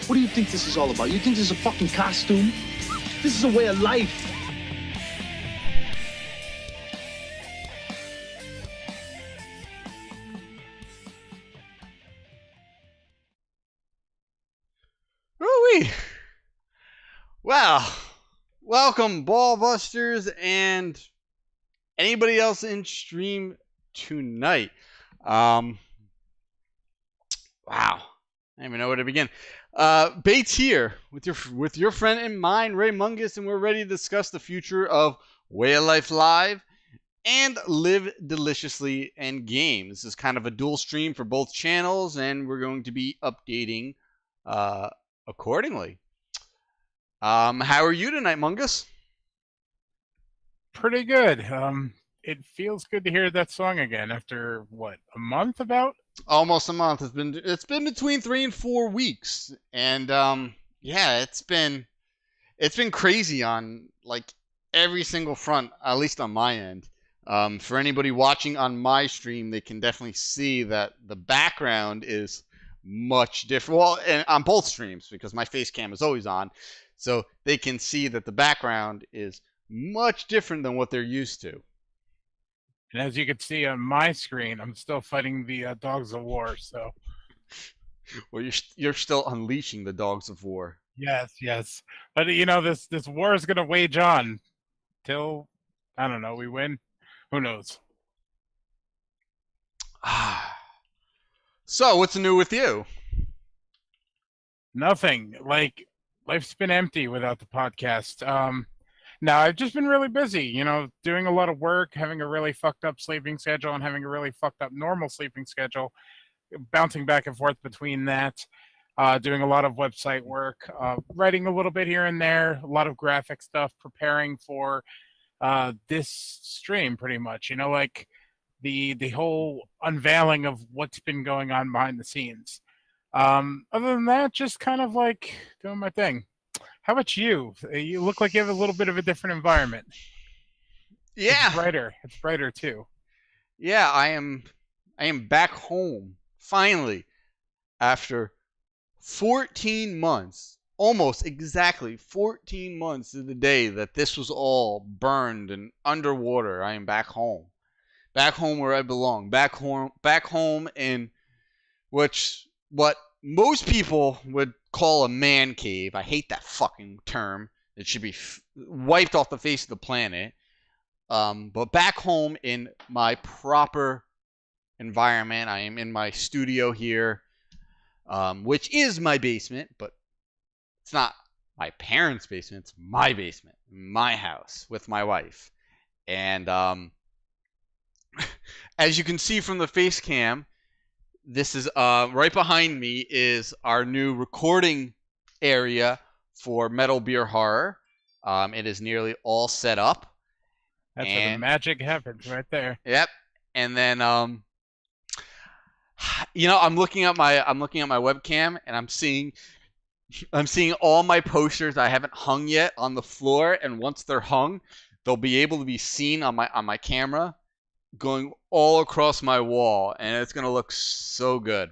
What do you think this is all about? You think this is a fucking costume? This is a way of life. Woo-wee. Well, welcome, BALLBUSTERS, and anybody else in stream tonight. Wow, I don't even know where to begin. Bates here with your friend and mine, Ray Mungus, and we're ready to discuss the future of Way of Life Live and Live Deliciously and Games. This is kind of a dual stream for both channels, and we're going to be updating accordingly. How are you tonight, Mungus? Pretty good. It feels good to hear that song again after what, a month about? Almost a month. It's been between 3 and 4 weeks, and yeah, it's been crazy on like every single front, at least on my end. For anybody watching on my stream, they can definitely see that the background is much different. Well, and on both streams because my face cam is always on, so they can see that the background is much different than what they're used to. And as you can see on my screen, I'm still fighting the dogs of war. So, well, you're still unleashing the dogs of war. Yes. But you know, this war is going to wage on till, I don't know, we win. Who knows? So, what's new with you? Nothing. Like, life's been empty without the podcast. Now, I've just been really busy, you know, doing a lot of work, having a really fucked up sleeping schedule and having a really fucked up normal sleeping schedule, bouncing back and forth between that, doing a lot of website work, writing a little bit here and there, a lot of graphic stuff, preparing for this stream pretty much, you know, like the whole unveiling of what's been going on behind the scenes. Other than that, just kind of like doing my thing. How about you? You look like you have a little bit of a different environment. Yeah. It's brighter too. Yeah, I am back home finally after 14 months. Almost exactly 14 months to the day that this was all burned and underwater. I am back home. Back home where I belong. Back home in what most people would call a man cave. I hate that fucking term. It should be wiped off the face of the planet. But back home in my proper environment, I am in my studio here, which is my basement, but it's not my parents' basement. It's my basement, my house with my wife. And as you can see from the face cam, this is right behind me is our new recording area for Metal Beer Horror. It is nearly all set up. That's where the magic happens right there. Yep. And then you know, I'm looking at my webcam and I'm seeing all my posters I haven't hung yet on the floor, and once they're hung, they'll be able to be seen on my camera going all across my wall, and it's gonna look so good.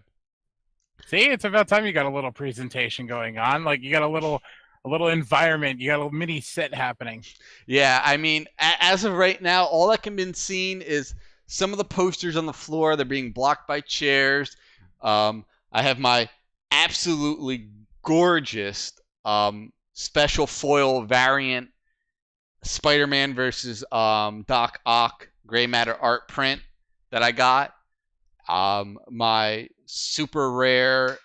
See, it's about time you got a little presentation going on. Like you got a little environment. You got a mini set happening. Yeah, I mean, as of right now, all that can be seen is some of the posters on the floor. They're being blocked by chairs. I have my absolutely gorgeous special foil variant Spider-Man versus Doc Ock gray matter art print that I got. My super rare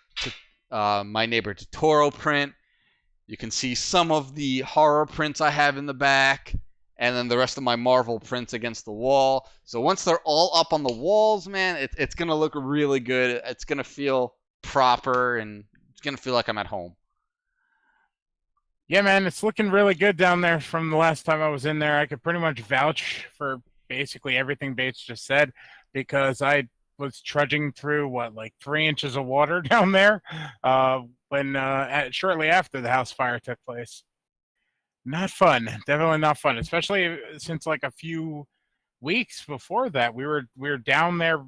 My Neighbor Totoro print. You can see some of the horror prints I have in the back, and then the rest of my Marvel prints against the wall. So once they're all up on the walls, man, it's going to look really good. It's going to feel proper, and it's going to feel like I'm at home. Yeah, man, it's looking really good down there from the last time I was in there. I could pretty much vouch for basically everything Bates just said, because I was trudging through, like 3 inches of water down there when shortly after the house fire took place. Not fun. Definitely not fun, especially since like a few weeks before that, we were down there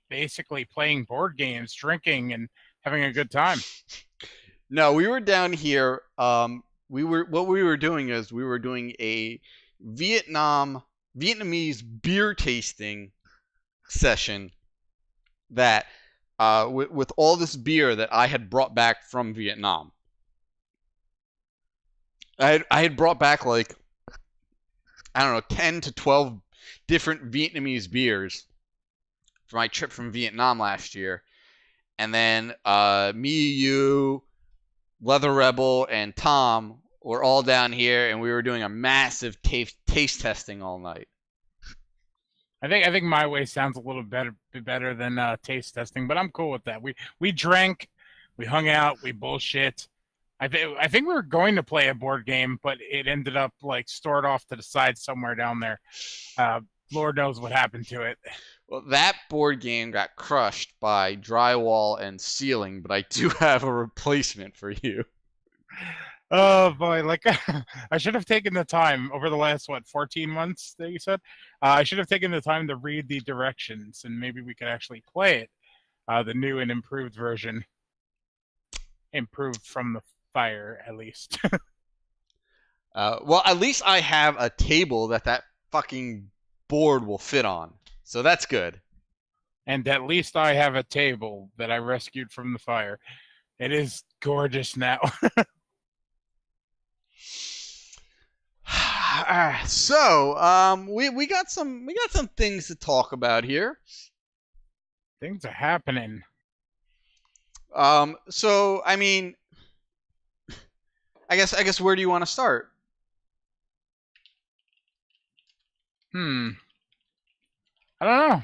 basically playing board games, drinking, and having a good time. No, we were down here. What we were doing is we were doing a Vietnamese beer tasting session that with all this beer that I had brought back from Vietnam. I had brought back like, I don't know, 10 to 12 different Vietnamese beers for my trip from Vietnam last year. And then me, you, Leather Rebel, and Tom were all down here, and we were doing a massive taste testing all night. I think my way sounds a little better than taste testing, but I'm cool with that. We drank, we hung out, we bullshit. I think we were going to play a board game, but it ended up like stored off to the side somewhere down there. Lord knows what happened to it. Well, that board game got crushed by drywall and ceiling, but I do have a replacement for you. Oh boy, like I should have taken the time over the last 14 months that you said. I should have taken the time to read the directions, and maybe we could actually play it. The new and improved version, improved from the fire at least. Well, at least I have a table that fucking board will fit on, so that's good. And at least I have a table that I rescued from the fire. It is gorgeous now. So, we got some things to talk about here. Things are happening. So I mean, I guess where do you want to start? I don't know.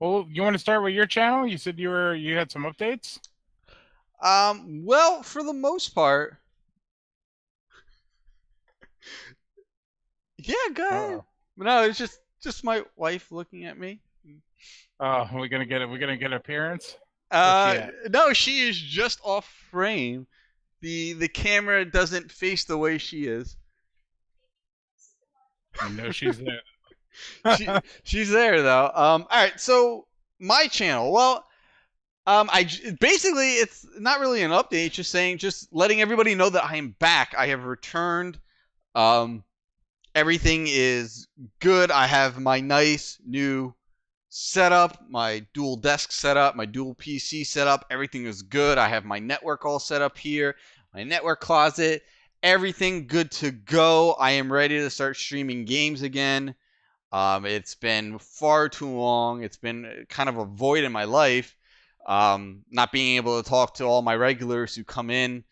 Well, you want to start with your channel? You said you had some updates? Well, for the most part. Yeah, go ahead. No, it's just my wife looking at me. Oh, we're gonna get appearance? No, she is just off frame. The camera doesn't face the way she is. I know she's there. She's there though. All right. So my channel. Well, basically it's not really an update. It's just letting everybody know that I am back. I have returned. Everything is good. I have my nice new setup, my dual desk setup, my dual PC setup. Everything is good. I have my network all set up here, my network closet. Everything good to go. I am ready to start streaming games again. It's been far too long. It's been kind of a void in my life. Not being able to talk to all my regulars who come in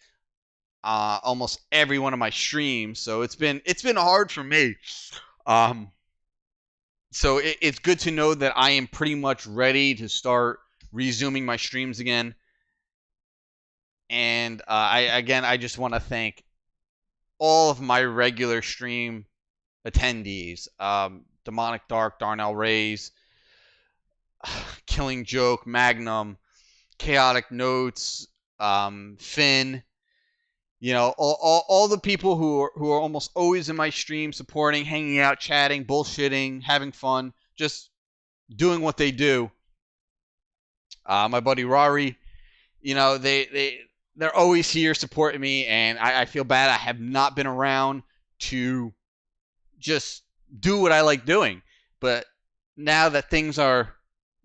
almost every one of my streams. So it's been hard for me. So it's good to know that I am pretty much ready to start resuming my streams again. And I just want to thank all of my regular stream attendees. Demonic Dark, Darnell Rays, Killing Joke, Magnum, Chaotic Notes, Finn. You know, all the people who are almost always in my stream, supporting, hanging out, chatting, bullshitting, having fun, just doing what they do. My buddy Rari, you know, they're always here supporting me, and I feel bad I have not been around to just do what I like doing. But now that things are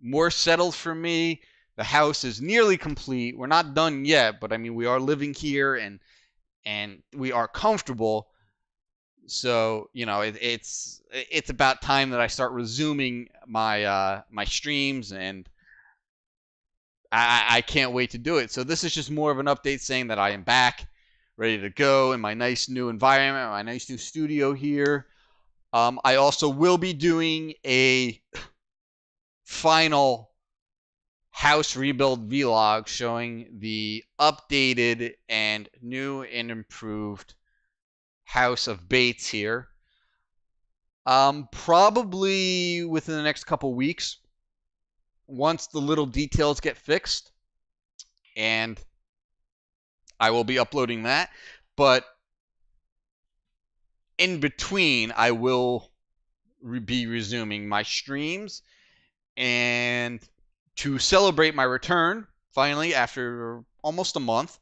more settled for me, the house is nearly complete. We're not done yet, but I mean, we are living here and we are comfortable. So, you know, it's about time that I start resuming my my streams, and I can't wait to do it. So this is just more of an update saying that I am back, ready to go in my nice new environment, my nice new studio here. I also will be doing a final house rebuild vlog showing the updated and new and improved house of Bates here. Probably within the next couple weeks, once the little details get fixed, and I will be uploading that. But in between, I will be resuming my streams, and to celebrate my return finally, after almost a month,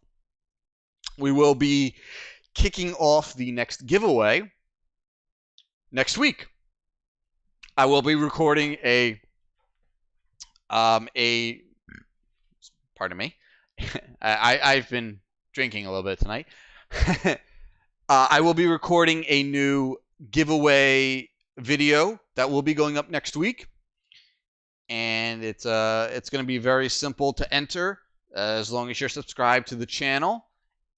we will be kicking off the next giveaway next week. I will be recording a pardon me. I've been drinking a little bit tonight. I will be recording a new giveaway video that will be going up next week, and it's going to be very simple to enter as long as you're subscribed to the channel.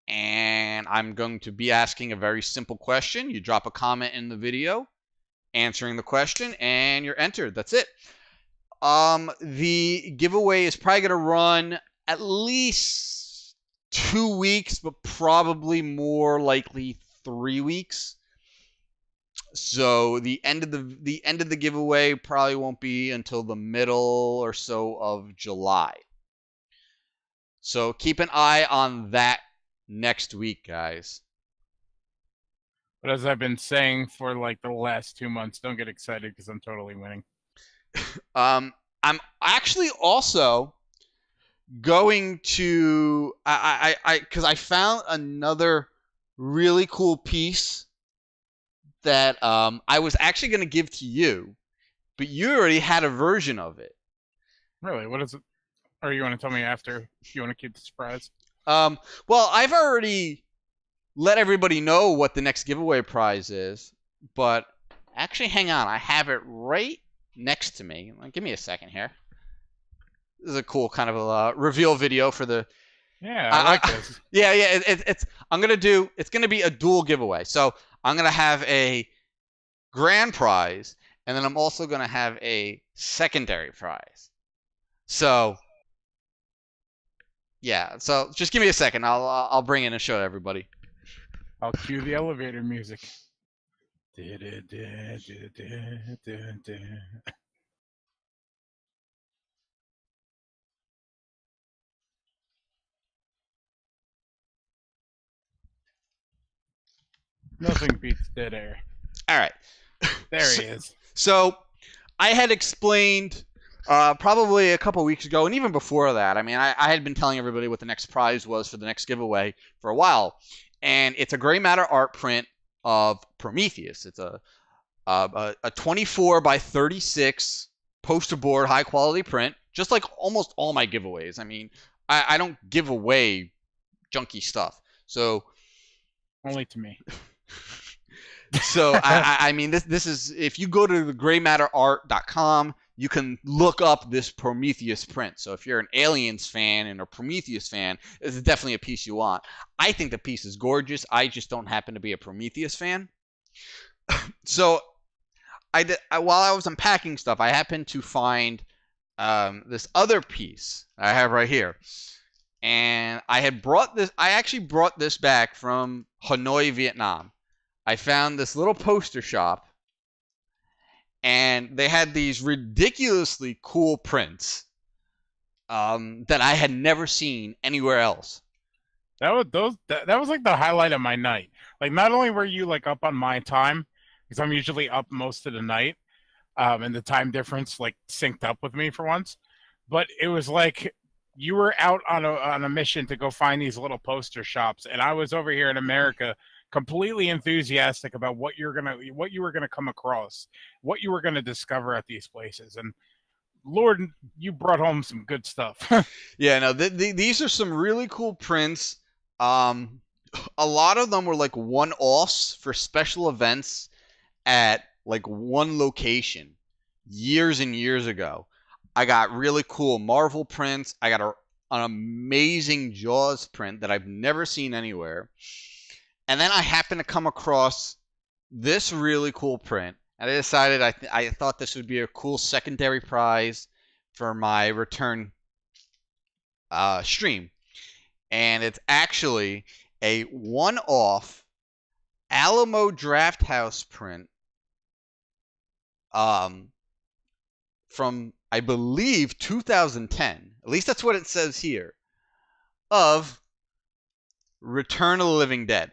And I'm going to be asking a very simple question. You drop a comment in the video answering the question, and you're entered. That's it. The giveaway is probably going to run at least 2 weeks, but probably more likely 3 weeks. So the end of the giveaway probably won't be until the middle or so of July. So keep an eye on that next week, guys. But as I've been saying for like the last 2 months, don't get excited because I'm totally winning. I'm actually also going to because I found another really cool piece that I was actually going to give to you, but you already had a version of it. Really? What is it? Or you want to tell me after? You want to keep the surprise? Well, I've already let everybody know what the next giveaway prize is, but actually, hang on. I have it right next to me. Give me a second here. This is a cool kind of a reveal video for the. Yeah, I like this. Yeah. It's gonna be a dual giveaway. So I'm gonna have a grand prize, and then I'm also gonna have a secondary prize. So yeah. So just give me a second. I'll bring in and show everybody. I'll cue the elevator music. Nothing beats dead air. All right. There he is. So I had explained probably a couple weeks ago, and even before that, I mean, I had been telling everybody what the next prize was for the next giveaway for a while. And it's a gray matter art print of Prometheus. It's a 24 by 36 poster board, high quality print, just like almost all my giveaways. I mean, I don't give away junky stuff. So only to me. So I mean, this is, if you go to the graymatterart.com, you can look up this Prometheus print. So if you're an Aliens fan and a Prometheus fan, this is definitely a piece you want. I think the piece is gorgeous. I just don't happen to be a Prometheus fan. So while I was unpacking stuff, I happened to find this other piece I have right here. And I actually brought this back from Hanoi, Vietnam. I found this little poster shop, and they had these ridiculously cool prints that I had never seen anywhere else. That was like the highlight of my night. Like, not only were you like up on my time, because I'm usually up most of the night, and the time difference like synced up with me for once, but it was like you were out on a mission to go find these little poster shops, and I was over here in America completely enthusiastic about what you were gonna come across, what you were gonna discover at these places. And Lord, you brought home some good stuff. Yeah, no, these are some really cool prints. A lot of them were like one-offs for special events at like one location years and years ago. I got really cool Marvel prints. I got an amazing Jaws print that I've never seen anywhere. And then I happened to come across this really cool print, and I decided I thought this would be a cool secondary prize for my return stream. And it's actually a one-off Alamo Drafthouse print from, I believe, 2010. At least that's what it says here, of Return of the Living Dead.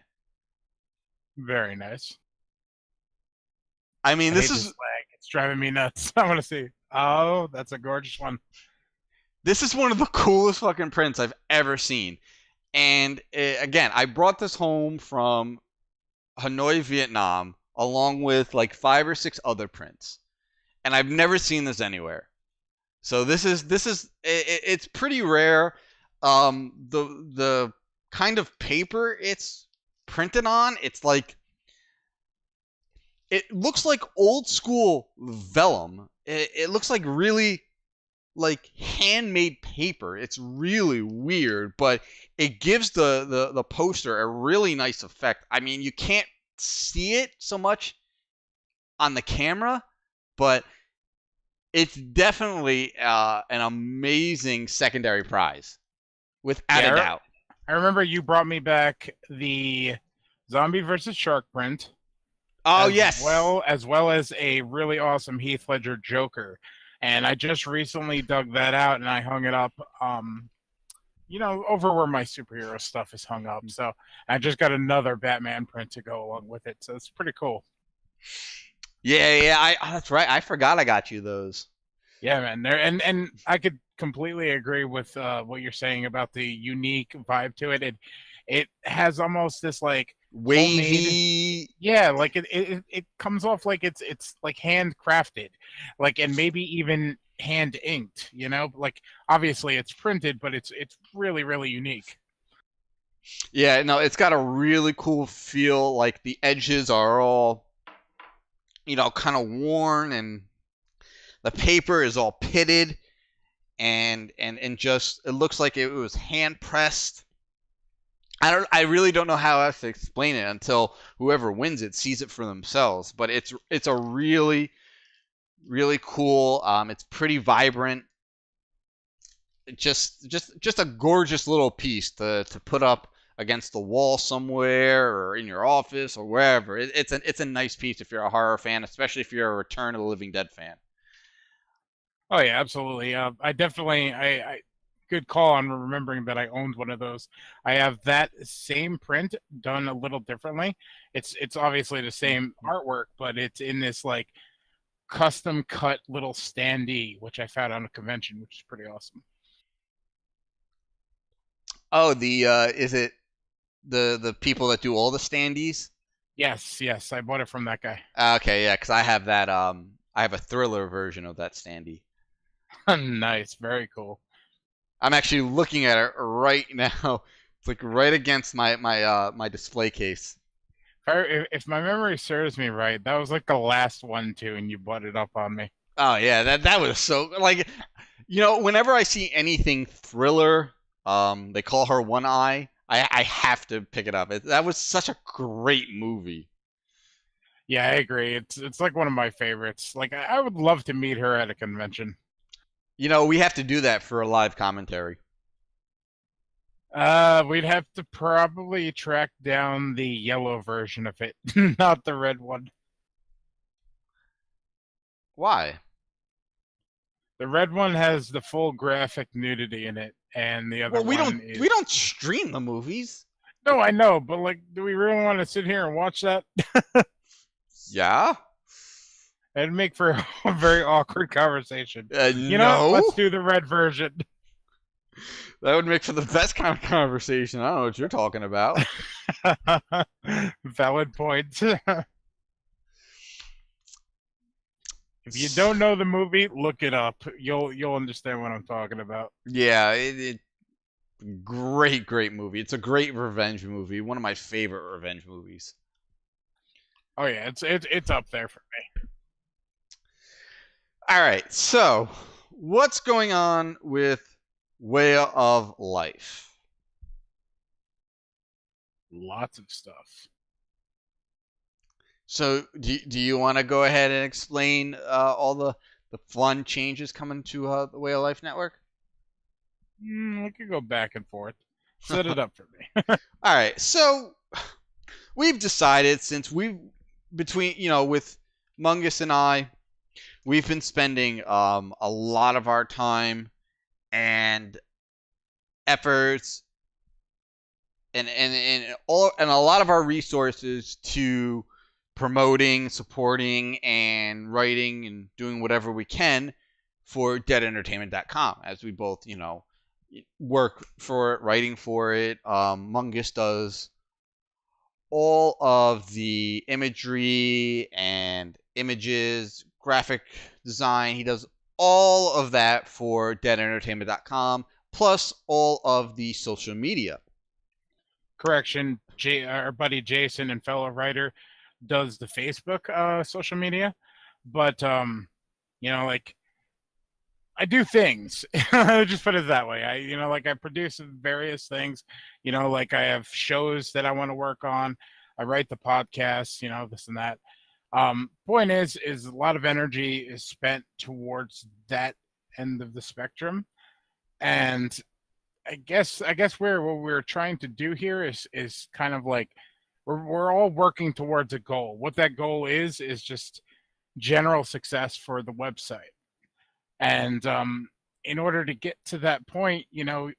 Very nice. I mean, this is lag. It's driving me nuts. I want to see. Oh, that's a gorgeous one. This is one of the coolest fucking prints I've ever seen. And again, I brought this home from Hanoi, Vietnam, along with like 5 or 6 other prints. And I've never seen this anywhere. So it's pretty rare. The kind of paper it's printed on, it's like, it looks like old school vellum. It looks like really like handmade paper. It's really weird, but it gives the poster a really nice effect. I mean, you can't see it so much on the camera, but it's definitely an amazing secondary prize, without a doubt. I remember you brought me back the Zombie versus Shark print. Oh, yes. As well as a really awesome Heath Ledger Joker. And I just recently dug that out and I hung it up, over where my superhero stuff is hung up. So I just got another Batman print to go along with it. So it's pretty cool. Yeah, that's right. I forgot I got you those. Yeah, man. And I could completely agree with what you're saying about the unique vibe to it. It has almost this like wavy, yeah, like it comes off like it's like handcrafted, like, and maybe even hand inked, like obviously it's printed, but it's really, really unique. Yeah, no, it's got a really cool feel. Like the edges are all, kind of worn, and the paper is all pitted, and just, it looks like it was hand pressed. I really don't know how else to explain it until whoever wins it sees it for themselves. But it's a really, really cool. It's pretty vibrant. Just a gorgeous little piece to put up against the wall somewhere, or in your office, or wherever. It's a nice piece if you're a horror fan, especially if you're a Return of the Living Dead fan. Oh yeah, absolutely. I definitely good call on remembering that I owned one of those. I have that same print done a little differently. It's obviously the same artwork, but it's in this like custom cut little standee, which I found on a convention, which is pretty awesome. Oh, is it the people that do all the standees? Yes, I bought it from that guy. Okay, yeah, because I have that. I have a Thriller version of that standee. Nice, very cool. I'm actually looking at it right now. It's like right against my display case. If my memory serves me right, that was like the last one too, and you bought it up on me. Oh yeah, that was so, like, whenever I see anything Thriller, they call her One Eye, I have to pick it up. That was such a great movie. Yeah, I agree. It's like one of my favorites. Like I would love to meet her at a convention. We have to do that for a live commentary. We'd have to probably track down the yellow version of it, not the red one. Why? The red one has the full graphic nudity in it, and the other we don't stream the movies. No, I know, but like, do we really want to sit here and watch that? Yeah. It'd make for a very awkward conversation. No? Let's do the red version. That would make for the best kind of conversation. I don't know what you're talking about. Valid point. If you don't know the movie, look it up. You'll understand what I'm talking about. Yeah, great movie. It's a great revenge movie. One of my favorite revenge movies. Oh yeah, it's up there for me. All right, so what's going on with Way of Life? Lots of stuff. So do you want to go ahead and explain all the fun changes coming to the Way of Life network? We could go back and forth. Set it up for me. All right, so we've decided, since with Mungus and I, we've been spending a lot of our time and efforts and a lot of our resources to promoting, supporting, and writing and doing whatever we can for deadentertainment.com, as we both, work for it, writing for it. Mungus does all of the imagery and images, graphic design. He does all of that for deadentertainment.com, plus all of the social media. Correction, our buddy Jason and fellow writer does the Facebook social media, but like I do things. Just put it that way. I produce various things. Like I have shows that I want to work on. I write the podcasts. This and that. Point is a lot of energy is spent towards that end of the spectrum, and I guess what we're trying to do here is kind of like we're all working towards a goal. What that goal is just general success for the website. And in order to get to that point,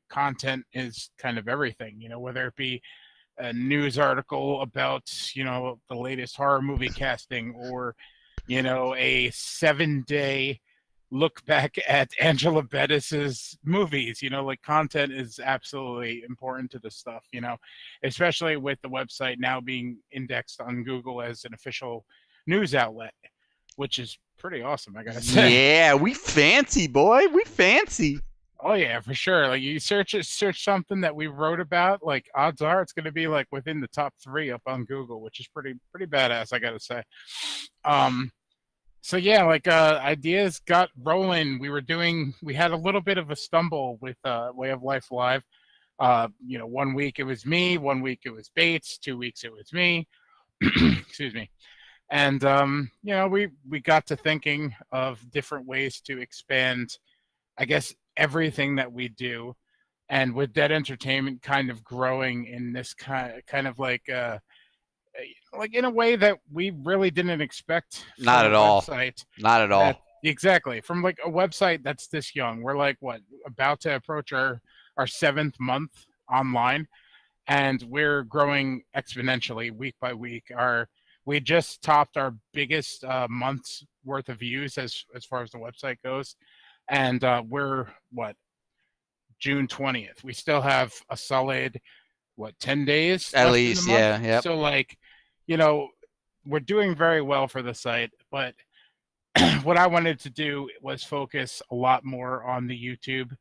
content is kind of everything, whether it be a news article about, the latest horror movie casting, or, a 7-day look back at Angela Bettis's movies. Content is absolutely important to this stuff, especially with the website now being indexed on Google as an official news outlet, which is pretty awesome, I gotta say. Yeah, we fancy, boy. We fancy. Oh yeah, for sure. Like you search something that we wrote about, like odds are it's gonna be like within the top 3 up on Google, which is pretty badass, I gotta say. So yeah, ideas got rolling. We had a little bit of a stumble with Way of Life Live. 1 week it was me, 1 week it was Bates, 2 weeks it was me. Excuse me. And we got to thinking of different ways to expand, I guess, everything that we do. And with Dead Entertainment kind of growing in this kind of like in a way that we really didn't expect. Not at all. Website. Not at all. Exactly. From like a website that's this young. We're like about to approach our 7th month online, and we're growing exponentially week by week. We just topped our biggest month's worth of views as far as the website goes. And we're, June 20th. We still have a solid, 10 days? At least, yeah. Yep. So, we're doing very well for the site. But what I wanted to do was focus a lot more on the YouTube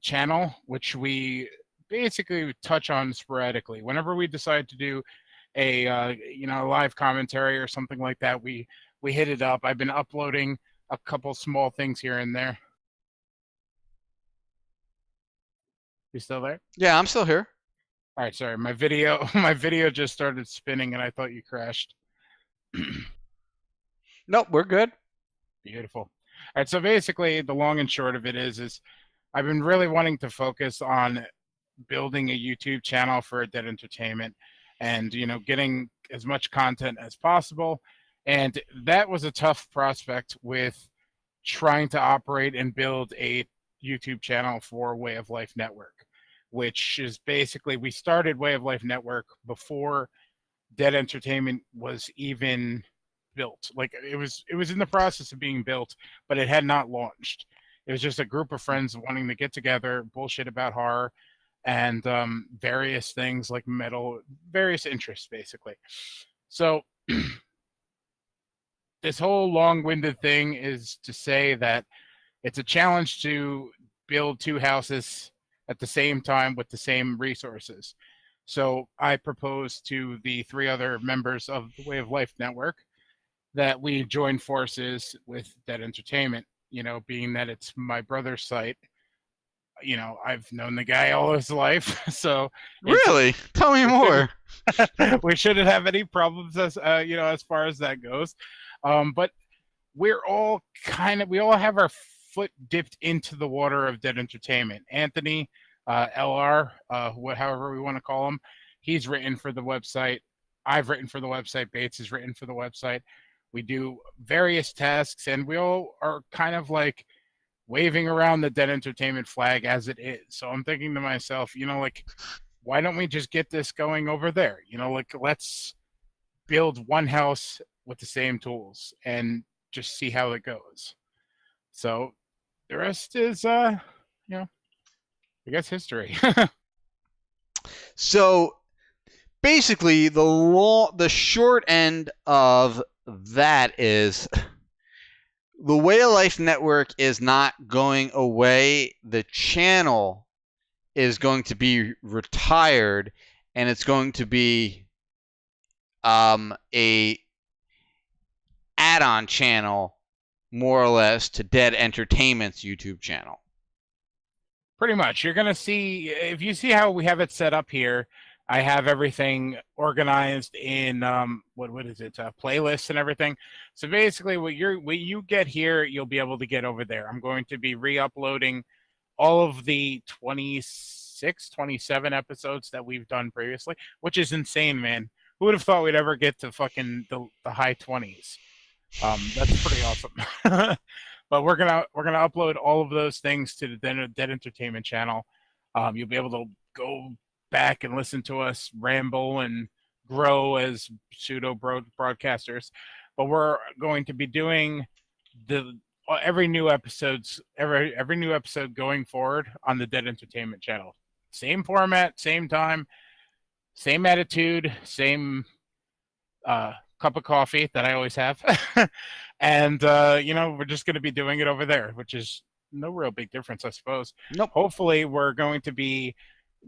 channel, which we basically touch on sporadically. Whenever we decide to do a live commentary or something like that, we hit it up. I've been uploading a couple small things here and there. You still there? Yeah, I'm still here. All right, sorry. My video just started spinning and I thought you crashed. Nope, we're good. Beautiful. All right, so basically the long and short of it is I've been really wanting to focus on building a YouTube channel for Dead Entertainment, and getting as much content as possible. And that was a tough prospect with trying to operate and build a YouTube channel for Way of Life Network, which is basically, we started Way of Life Network before Dead Entertainment was even built. Like it was in the process of being built, but it had not launched. It was just a group of friends wanting to get together, bullshit about horror, and various things like metal, various interests, basically. So this whole long-winded thing is to say that it's a challenge to build 2 houses at the same time with the same resources. So I propose to the 3 other members of the Way of Life Network that we join forces with Dead Entertainment, being that it's my brother's site. I've known the guy all his life, so really, tell me more. We shouldn't have any problems as far as that goes. But we all have our foot dipped into the water of Dead Entertainment. Anthony, LR, however we want to call him, he's written for the website. I've written for the website. Bates has written for the website. We do various tasks, and we all are kind of like waving around the Dead Entertainment flag as it is. So I'm thinking to myself, why don't we just get this going over there? Let's build one house with the same tools and just see how it goes. So the rest is, I guess history. So basically, the short end of that is the Way of Life Network is not going away. The channel is going to be retired, and it's going to be a add-on channel, more or less, to Dead Entertainment's YouTube channel. Pretty much. You're going to see, if you see how we have it set up here, I have everything organized in what is it? Playlists and everything. So basically, what you get here, you'll be able to get over there. I'm going to be re-uploading all of the 26, 27 episodes that we've done previously, which is insane, man. Who would have thought we'd ever get to fucking the high 20s? That's pretty awesome. But we're gonna upload all of those things to the Dead Entertainment channel. You'll be able to go back and listen to us ramble and grow as pseudo broadcasters. But we're going to be doing every new episode going forward on the Dead Entertainment channel. Same format, same time, same attitude, same cup of coffee that I always have. And we're just going to be doing it over there, which is no real big difference, I suppose. Nope. Hopefully we're going to be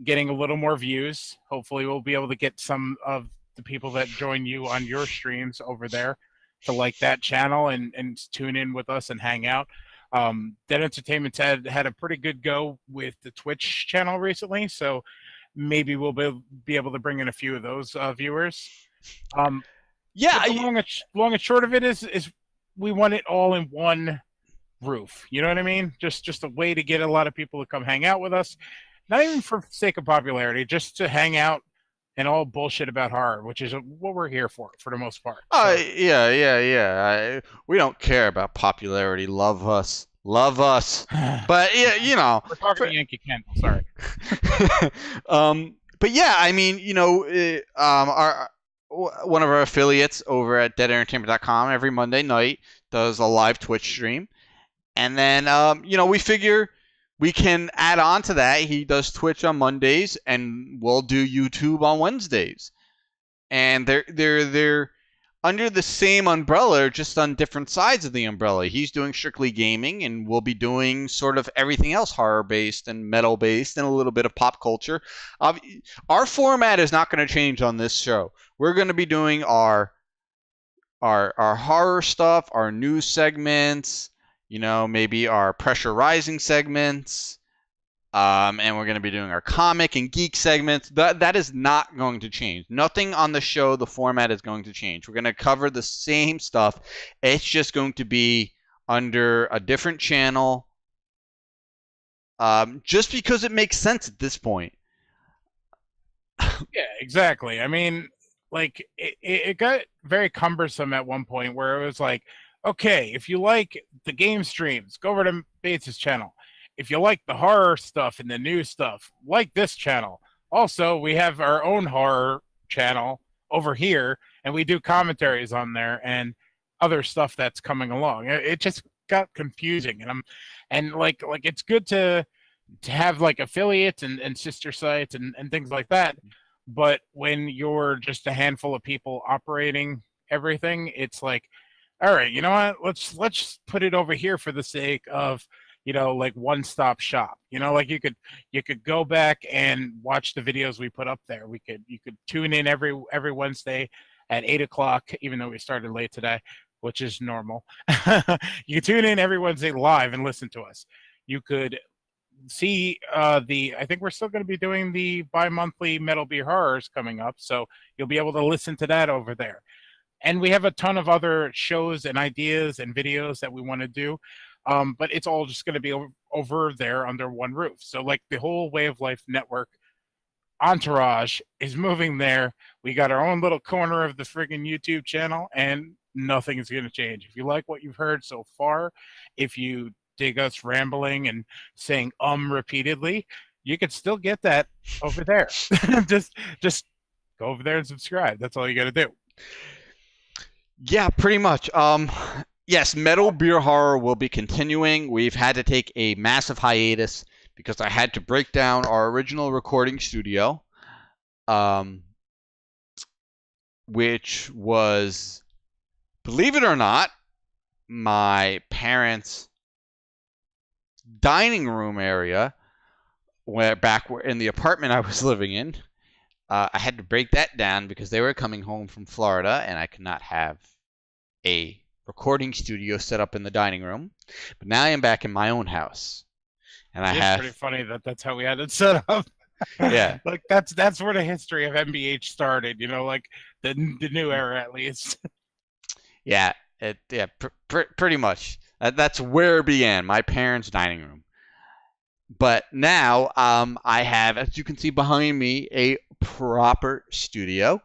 getting a little more views. Hopefully we'll be able to get some of the people that join you on your streams over there to like that channel and tune in with us and hang out. Dead Entertainment's had a pretty good go with the Twitch channel recently, so maybe we'll be able to bring in a few of those viewers. Yeah. The long and short of it is we want it all in one roof. You know what I mean? Just a way to get a lot of people to come hang out with us. Not even for sake of popularity, just to hang out and all bullshit about horror, which is what we're here for the most part. Yeah. We don't care about popularity. Love us. But yeah, we're talking to Yankee Candle. Sorry. But yeah, I mean, one of our affiliates over at deadentertainment.com every Monday night does a live Twitch stream. And then, we figure we can add on to that. He does Twitch on Mondays, and we'll do YouTube on Wednesdays. And they're under the same umbrella, just on different sides of the umbrella. He's doing strictly gaming, and we'll be doing sort of everything else horror-based and metal-based and a little bit of pop culture. Our format is not going to change on this show. We're going to be doing our horror stuff, our news segments, maybe our pressure rising segments, and we're going to be doing our comic and geek segments. That is not going to change. Nothing on the show, the format is going to change. We're going to cover the same stuff. It's just going to be under a different channel, just because it makes sense at this point. Yeah, exactly. I mean, like, it got very cumbersome at one point where it was like, okay, if you like the game streams, go over to Bates' channel. If you like the horror stuff and the news stuff, like this channel. Also, we have our own horror channel over here, and we do commentaries on there and other stuff that's coming along. It just got confusing, and it's good to have like affiliates and sister sites and things like that. But when you're just a handful of people operating everything, it's like, all right, you know what? Let's put it over here for the sake of, like one-stop shop. Like you could go back and watch the videos we put up there. You could tune in every Wednesday at 8:00, even though we started late today, which is normal. You could tune in every Wednesday live and listen to us. You could see I think we're still going to be doing the bi-monthly Metal Beer Horrors coming up, so you'll be able to listen to that over there. And we have a ton of other shows and ideas and videos that we want to do, but it's all just going to be over there under one roof. So like the whole Way of Life Network entourage is moving there. We got our own little corner of the friggin' YouTube channel, and nothing is going to change. If you like what you've heard so far, if you dig us rambling and saying repeatedly, you could still get that over there. just go over there and subscribe. That's all you got to do. Yeah, pretty much. Yes, Metal Beer Horror will be continuing. We've had to take a massive hiatus because I had to break down our original recording studio, which was, believe it or not, my parents' dining room area, where in the apartment I was living in. I had to break that down because they were coming home from Florida, and I could not have a recording studio set up in the dining room. But now I am back in my own house, and I have. It's pretty funny that's how we had it set up. Yeah, Like that's where the history of MBH started. Like the new era at least. yeah, pretty much. That's where it began, my parents' dining room. But now I have, as you can see behind me, a proper studio.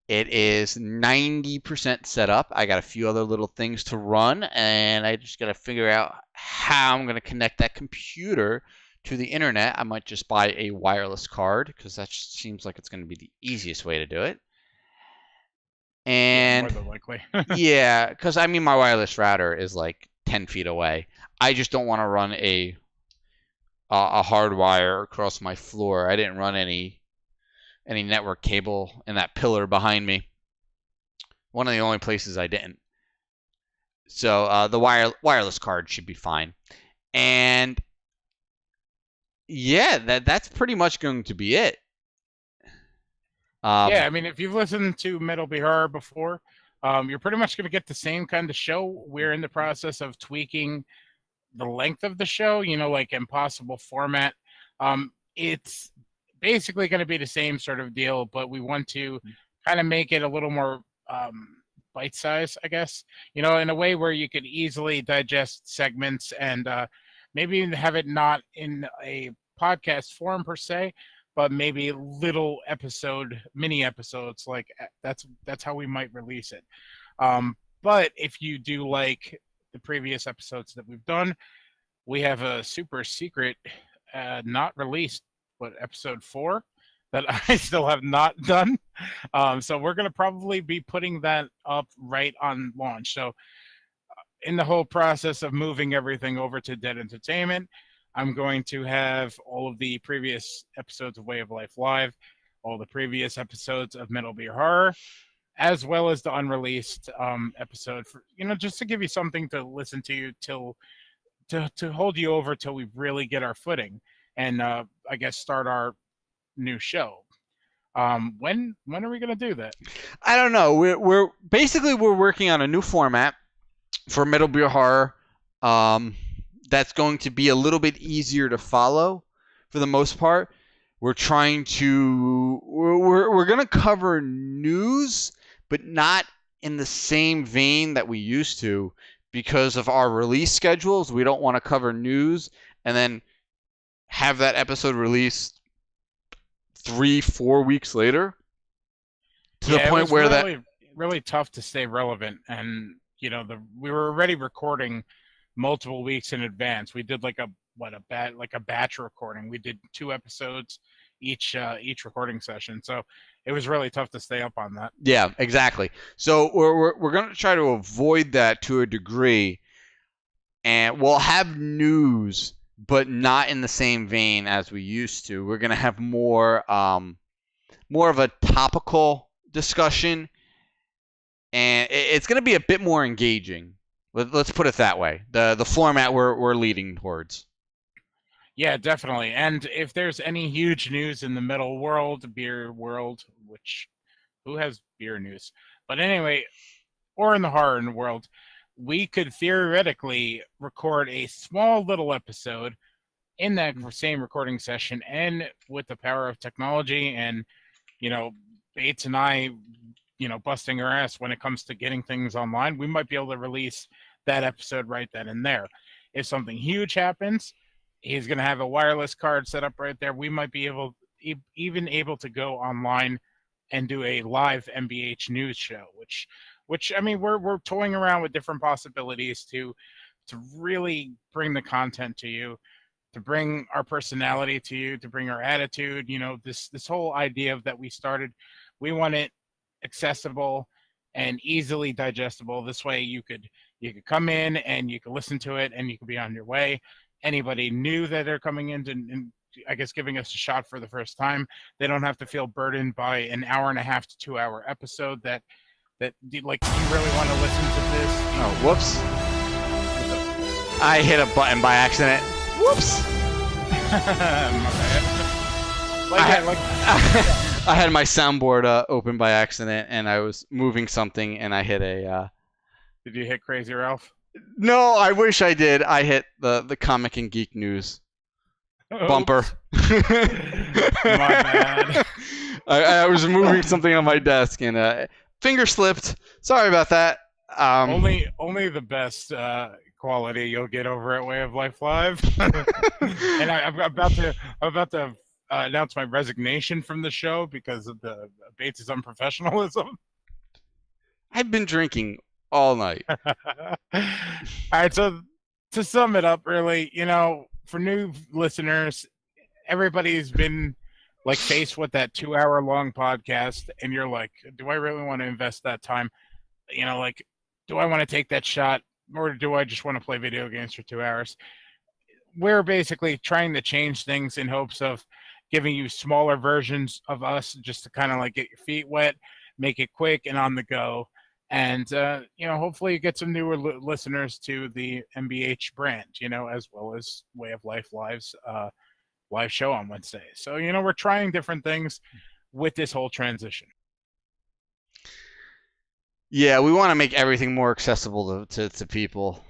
It is 90% set up. I got a few other little things to run, and I just got to figure out how I'm going to connect that computer to the internet. I might just buy a wireless card because that seems like it's going to be the easiest way to do it. And more than likely. yeah, because I mean, my wireless router is like 10 feet away. I just don't want to run a hard wire across my floor. I didn't run any network cable in that pillar behind me. One of the only places I didn't. So the wireless card should be fine. And yeah, that's pretty much going to be it. Yeah, I mean, if you've listened to Metal Be Horror before, you're pretty much going to get the same kind of show. We're in the process of tweaking the length of the show, like impossible format. It's basically going to be the same sort of deal, but we want to kind of make it a little more bite size, I guess, in a way where you could easily digest segments and maybe even have it not in a podcast form per se, but maybe little mini episodes. Like that's how we might release it. But if you do like the previous episodes that we've done, we have a super secret, not released, but episode 4 that I still have not done. So we're going to probably be putting that up right on launch. So in the whole process of moving everything over to Dead Entertainment, I'm going to have all of the previous episodes of Way of Life Live, all the previous episodes of Metal Beer Horror, as well as the unreleased episode for, just to give you something to listen to to hold you over till we really get our footing and I guess start our new show. When are we going to do that? I don't know. We're working on a new format for Metal Beer Horror. That's going to be a little bit easier to follow for the most part. We're going to cover news, but not in the same vein that we used to because of our release schedules. We don't want to cover news and then have that episode released 3-4 weeks later to the point where really tough to stay relevant. And we were already recording multiple weeks in advance. We did like a batch recording. We did 2 episodes each recording session. So it was really tough to stay up on that. Yeah, exactly. So we're going to try to avoid that to a degree, and we'll have news, but not in the same vein as we used to. We're going to have more of a topical discussion, and it's going to be a bit more engaging. Let's put it that way. The format we're leading towards. Yeah, definitely. And if there's any huge news in the metal world, beer world, which who has beer news? But anyway, or in the horror world, we could theoretically record a small little episode in that same recording session, and with the power of technology and Bates and I busting our ass when it comes to getting things online, we might be able to release that episode right then and there. If something huge happens, he's going to have a wireless card set up right there. We might be able to go online and do a live MBH news show, which I mean, we're toying around with different possibilities to really bring the content to you, to bring our personality to you, to bring our attitude. This whole idea that we started, we want it accessible and easily digestible. This way you could You could come in and you can listen to it and you can be on your way. Anybody new that are coming in and I guess giving us a shot for the first time, they don't have to feel burdened by an 1.5 to 2 hour episode that like, do you really want to listen to this? Oh, whoops. I hit a button by accident. Whoops. My bad. I had my soundboard open by accident, and I was moving something, and I hit a... Did you hit Crazy Ralph? No, I wish I did. I hit the Comic and Geek News bumper. My bad. I was moving something on my desk, and finger slipped. Sorry about that. Only the best quality you'll get over at Way of Life Live. And I'm about to announce my resignation from the show because of the Bates' unprofessionalism. I've been drinking all night. All right, so to sum it up, really, for new listeners, everybody's been like faced with that 2-hour-long podcast, and you're like, do I really want to invest that time? Like, do I want to take that shot, or do I just want to play video games for 2 hours? We're basically trying to change things in hopes of giving you smaller versions of us just to kind of like get your feet wet, make it quick and on the go. And, hopefully you get some newer listeners to the MBH brand, as well as Way of Life Live's live show on Wednesday. So, we're trying different things with this whole transition. Yeah, we want to make everything more accessible to people.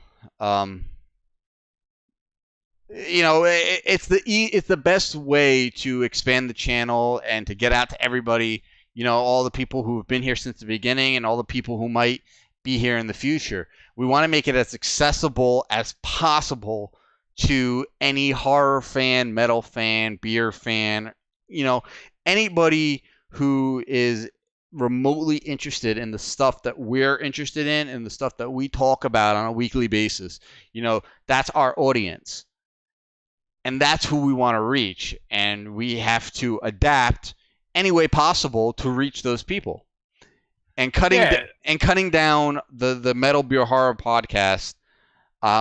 It's the best way to expand the channel and to get out to everybody. All the people who have been here since the beginning and all the people who might be here in the future. We want to make it as accessible as possible to any horror fan, metal fan, beer fan, anybody who is remotely interested in the stuff that we're interested in and the stuff that we talk about on a weekly basis. That's our audience. And that's who we want to reach. And we have to adapt any way possible to reach those people. And cutting down the Metal Beer Horror podcast,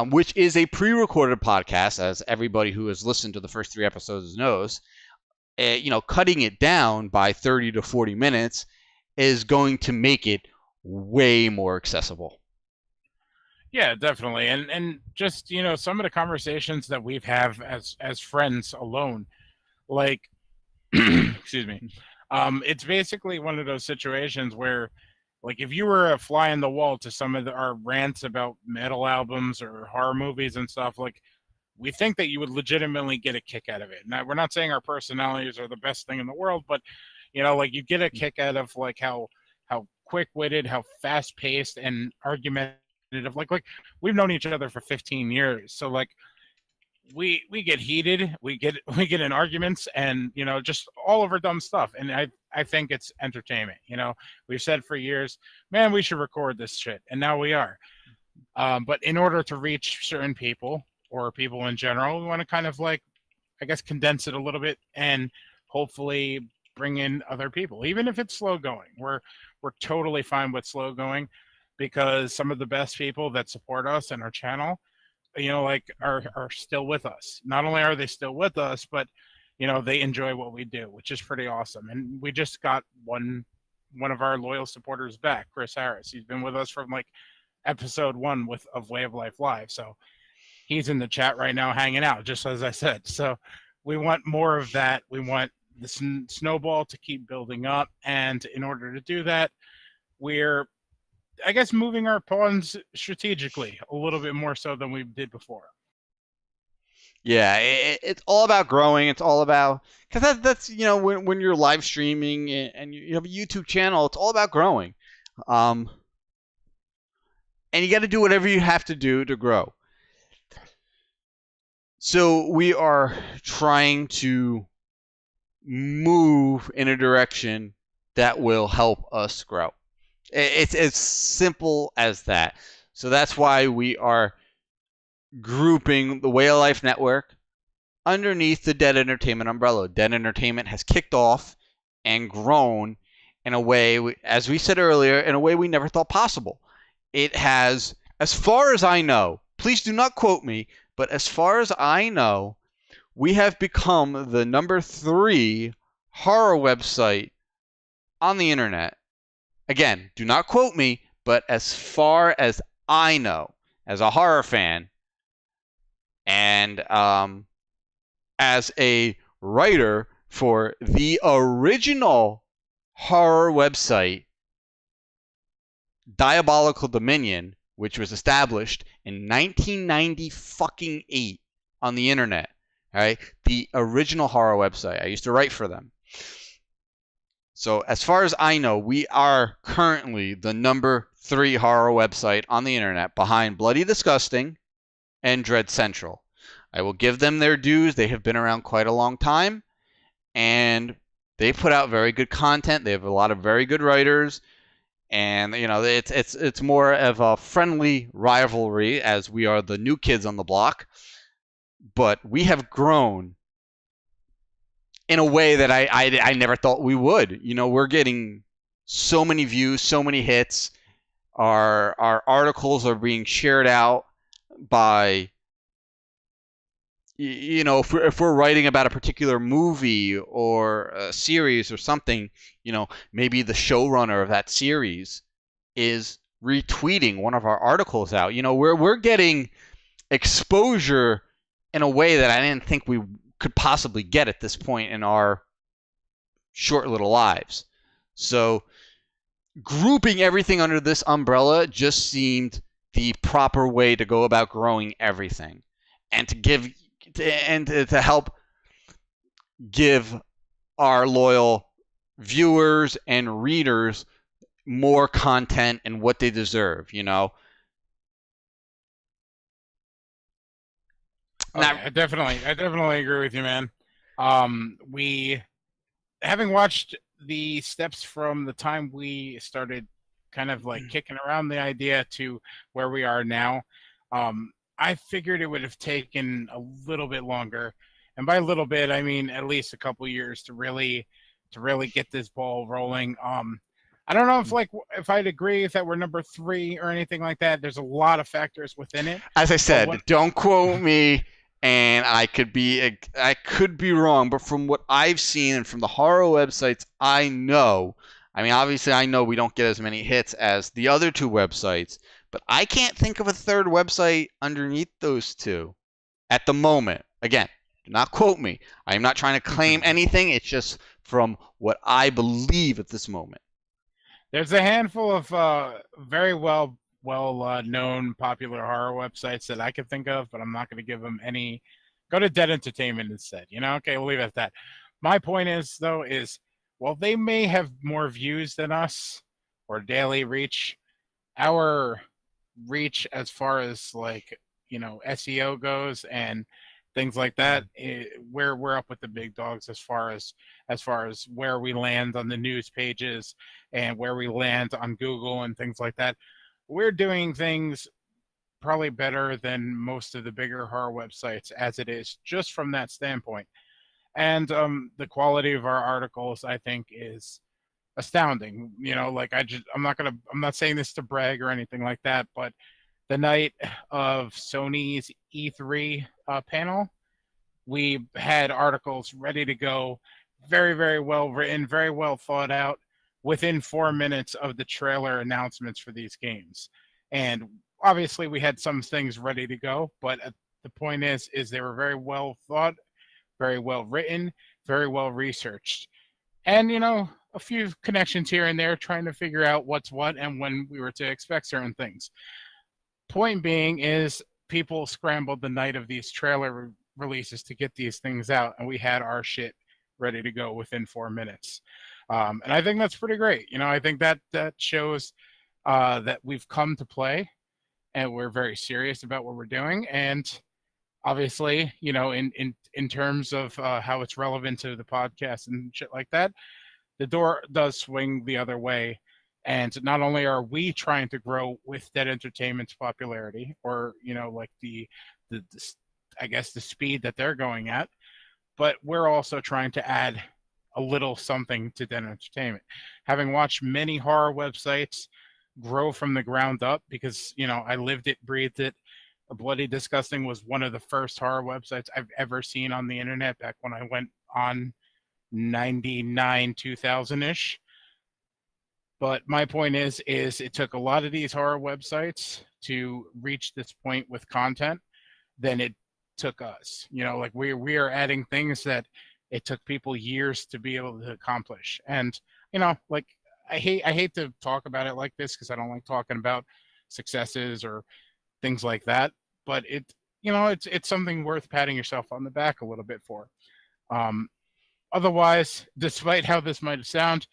which is a pre-recorded podcast, as everybody who has listened to the first 3 episodes knows, cutting it down by 30 to 40 minutes is going to make it way more accessible. Yeah, definitely. And just, some of the conversations that we've have as friends alone, like, excuse me, it's basically one of those situations where, like, if you were a fly on the wall to some of our rants about metal albums or horror movies and stuff, like, we think that you would legitimately get a kick out of it. Now, we're not saying our personalities are the best thing in the world, but, like, you get a kick out of, like, how quick-witted, how fast-paced and argumentative, like we've known each other for 15 years. So, like, we get heated, we get in arguments, and just all over dumb stuff. And I think it's entertainment. We've said for years, man, we should record this shit, and now we are. But in order to reach certain people or people in general, we want to kind of, like, I guess, condense it a little bit and hopefully bring in other people, even if it's slow going. We're totally fine with slow going, because some of the best people that support us and our channel, are still with us. Not only are they still with us, but, they enjoy what we do, which is pretty awesome. And we just got one of our loyal supporters back, Chris Harris. He's been with us from, like, episode 1 of Way of Life Live. So he's in the chat right now hanging out, just as I said. So we want more of that. We want the snowball to keep building up. And in order to do that, we're, I guess, moving our pawns strategically a little bit more so than we did before. Yeah, it's all about growing. It's all about, because that's when you're live streaming and you have a YouTube channel, it's all about growing. And you got to do whatever you have to do to grow. So we are trying to move in a direction that will help us grow. It's as simple as that. So that's why we are grouping the Way of Life Network underneath the Dead Entertainment umbrella. Dead Entertainment has kicked off and grown in a way, as we said earlier, in a way we never thought possible. It has as far as I know, please do not quote me, but as far as I know, we have become the number 3 horror website on the internet. Again, do not quote me, but as far as I know, as a horror fan, and as a writer for the original horror website, Diabolical Dominion, which was established in 1998 on the internet. All right, the original horror website. I used to write for them. So as far as I know, we are currently the number 3 horror website on the internet, behind Bloody Disgusting and Dread Central. I will give them their dues. They have been around quite a long time, and they put out very good content. They have a lot of very good writers, and it's more of a friendly rivalry, as we are the new kids on the block. But we have grown in a way that I never thought we would. We're getting so many views, so many hits. Our articles are being shared out by, if we're writing about a particular movie or a series or something, maybe the showrunner of that series is retweeting one of our articles out. We're getting exposure in a way that I didn't think we could possibly get at this point in our short little lives. So grouping everything under this umbrella just seemed the proper way to go about growing everything, and to help give our loyal viewers and readers more content and what they deserve. I definitely agree with you, man. We, having watched the steps from the time we started kind of like kicking around the idea to where we are now, I figured it would have taken a little bit longer. And by a little bit, I mean at least a couple years to really get this ball rolling. I don't know if I'd agree if that we're number 3 or anything like that. There's a lot of factors within it. As I said, don't quote me, and I could be wrong, but from what I've seen and from the horror websites I know, I mean, obviously I know we don't get as many hits as the other 2 websites, but I can't think of a third website underneath those 2 at the moment. Again, do not quote me. I am not trying to claim anything. It's just from what I believe at this moment. There's a handful of very well known popular horror websites that I could think of, but I'm not going to give them any. Go to Dead Entertainment instead. Okay, we'll leave it at that. My point is, though, while they may have more views than us or daily reach, our reach as far as SEO goes and things like that, we're up with the big dogs as far as where we land on the news pages and where we land on Google and things like that. We're doing things probably better than most of the bigger horror websites as it is, just from that standpoint. And the quality of our articles, I think, is astounding. I'm not saying this to brag or anything like that, but the night of Sony's E3 panel, we had articles ready to go, very, very well written, very well thought out, within 4 minutes of the trailer announcements for these games. And obviously we had some things ready to go, but the point is they were very well thought, very well written, very well researched. And, a few connections here and there, trying to figure out what's what and when we were to expect certain things. Point being is people scrambled the night of these trailer releases to get these things out, and we had our shit ready to go within 4 minutes. And I think that's pretty great. I think that shows that we've come to play and we're very serious about what we're doing. And obviously, in terms of how it's relevant to the podcast and shit like that, the door does swing the other way. And not only are we trying to grow with Dead Entertainment's popularity, or the I guess the speed that they're going at, but we're also trying to add a little something to Dead Entertainment. Having watched many horror websites, grow from the ground up because, you know, I lived it, breathed it. Bloody Disgusting was one of the first horror websites I've ever seen on the internet back when I went on 99, 2000-ish. But my point is it took a lot of these horror websites to reach this point with content than it took us. You know, like we are adding things that it took people years to be able to accomplish. And, you know, like I hate to talk about it like this because I don't like talking about successes or things like that. But it's something worth patting yourself on the back a little bit for. Otherwise, despite how this might sound,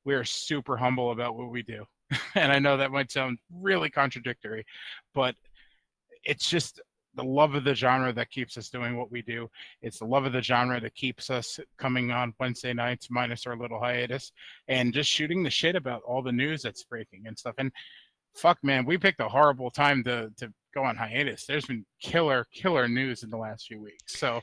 we're super humble about what we do. And I know that might sound really contradictory, but it's just the love of the genre that keeps us doing what we do. It's the love of the genre that keeps us coming on Wednesday nights, minus our little hiatus, and just shooting the shit about all the news that's breaking and stuff. And fuck, man, we picked a horrible time to go on hiatus. There's been killer news in the last few weeks. So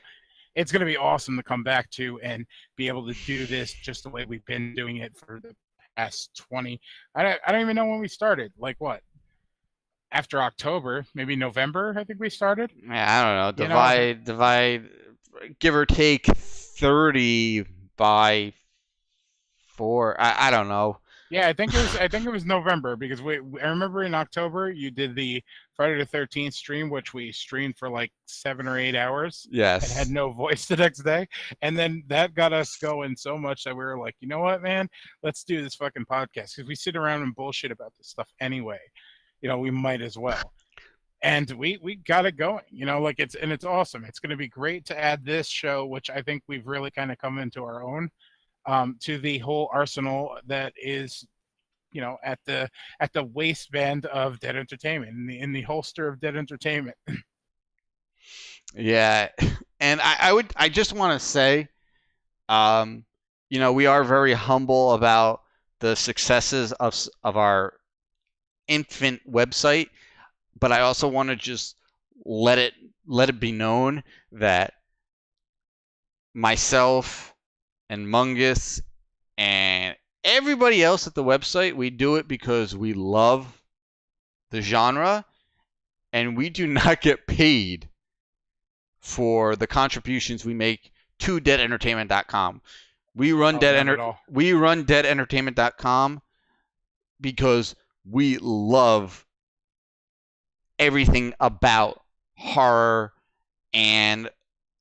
it's going to be awesome to come back to and be able to do this just the way we've been doing it for the past 20. I don't even know when we started. Like what? After October, maybe November, I think we started. Yeah, I don't know. Divide, give or take 30 by 4. I don't know. Yeah, I think it was November because I remember in October you did the Friday the 13th stream, which we streamed for like 7 or 8 hours. Yes. And had no voice the next day. And then that got us going so much that we were like, you know what, man? Let's do this fucking podcast because we sit around and bullshit about this stuff anyway. You know, we might as well. And we got it going. You know, like it's awesome. It's going to be great to add this show, which I think we've really kind of come into our own. To the whole arsenal that is, you know, at the waistband of Dead Entertainment, in the holster of Dead Entertainment. Yeah, and I just want to say, you know, we are very humble about the successes of our infant website, but I also want to just let it be known that myself and Mungus and everybody else at the website, we do it because we love the genre and we do not get paid for the contributions we make to deadentertainment.com. We run deadentertainment.com because we love everything about horror and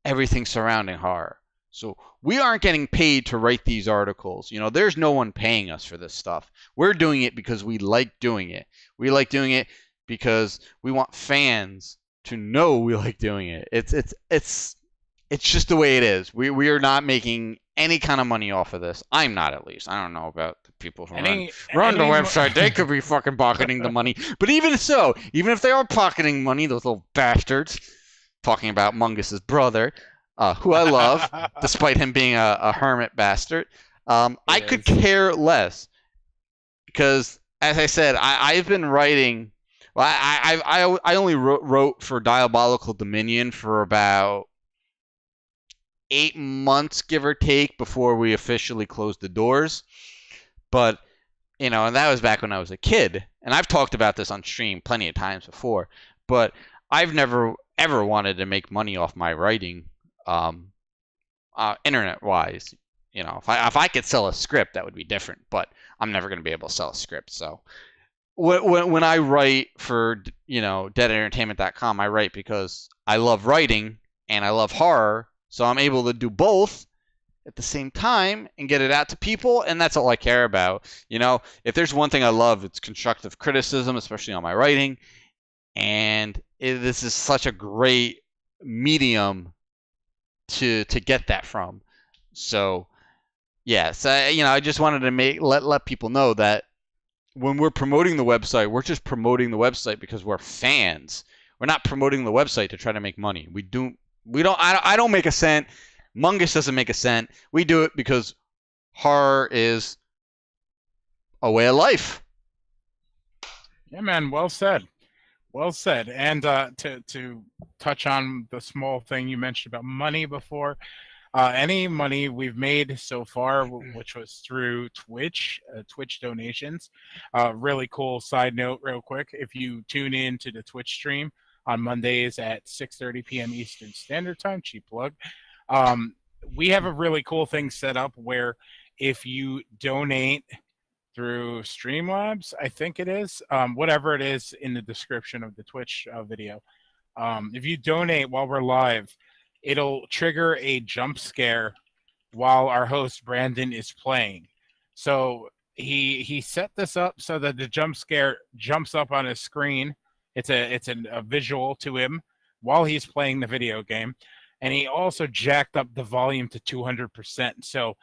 everything surrounding horror. So we aren't getting paid to write these articles. You know, there's no one paying us for this stuff. We're doing it because we like doing it. We like doing it because we want fans to know we like doing it. It's just the way it is. We are not making any kind of money off of this. I'm not, at least. I don't know about the people who run the website. They could be fucking pocketing the money. But even so, even if they are pocketing money, those little bastards, talking about Mungus's brother, who I love, despite him being a hermit bastard, I could care less. Because, as I said, I've been writing... Well, I only wrote for Diabolical Dominion for about 8 months, give or take, before we officially closed the doors. But, you know, and that was back when I was a kid. And I've talked about this on stream plenty of times before. But I've never, ever wanted to make money off my writing, internet-wise. You know, if I could sell a script, that would be different. But I'm never going to be able to sell a script. So when I write for, you know, deadentertainment.com, I write because I love writing and I love horror. So I'm able to do both at the same time and get it out to people, and that's all I care about. You know, if there's one thing I love, it's constructive criticism, especially on my writing. And this is such a great medium to get that from. So, yes, you know, I just wanted to let people know that when we're promoting the website, we're just promoting the website because we're fans. We're not promoting the website to try to make money. I don't make a cent. Mungus doesn't make a cent. We do it because horror is a way of life. Yeah, man. Well said. Well said. And to touch on the small thing you mentioned about money before, Any money we've made so far, which was through Twitch, Twitch donations. Really cool side note, real quick. If you tune in to the Twitch stream on Mondays at 6:30 p.m. Eastern Standard Time, cheap plug, we have a really cool thing set up where if you donate through Streamlabs, I think it is, whatever it is in the description of the Twitch video, if you donate while we're live, it'll trigger a jump scare while our host Brandon is playing. So he set this up so that the jump scare jumps up on his screen. It's a visual to him while he's playing the video game, and he also jacked up the volume to 200%. So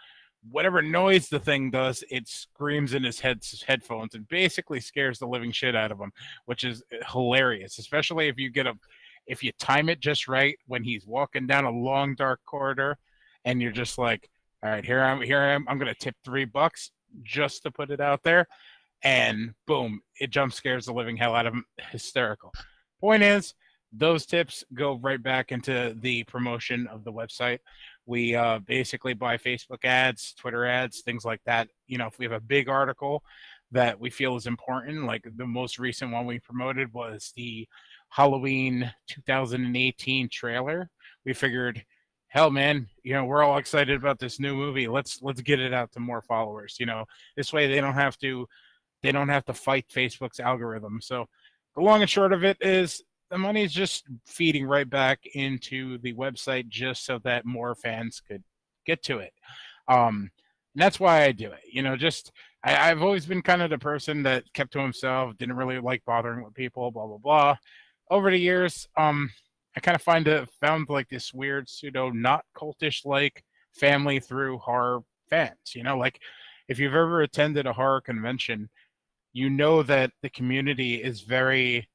whatever noise the thing does, it screams in his headphones and basically scares the living shit out of him, which is hilarious, especially if you time it just right when he's walking down a long dark corridor and you're just like, all right, here I am, I'm gonna tip $3 just to put it out there, and boom, it jump scares the living hell out of him. Hysterical. Point is, those tips go right back into the promotion of the website. We basically buy Facebook ads, Twitter ads, things like that. You know, if we have a big article that we feel is important, like the most recent one we promoted was the Halloween 2018 trailer. We figured, hell, man, you know, we're all excited about this new movie. Let's get it out to more followers. You know, this way they don't have to fight Facebook's algorithm. So the long and short of it is, the money is just feeding right back into the website just so that more fans could get to it. And that's why I do it. You know, just I've always been kind of the person that kept to himself, didn't really like bothering with people, blah, blah, blah. Over the years, I kind of found like this weird pseudo not cultish like family through horror fans. You know, like if you've ever attended a horror convention, you know that the community is very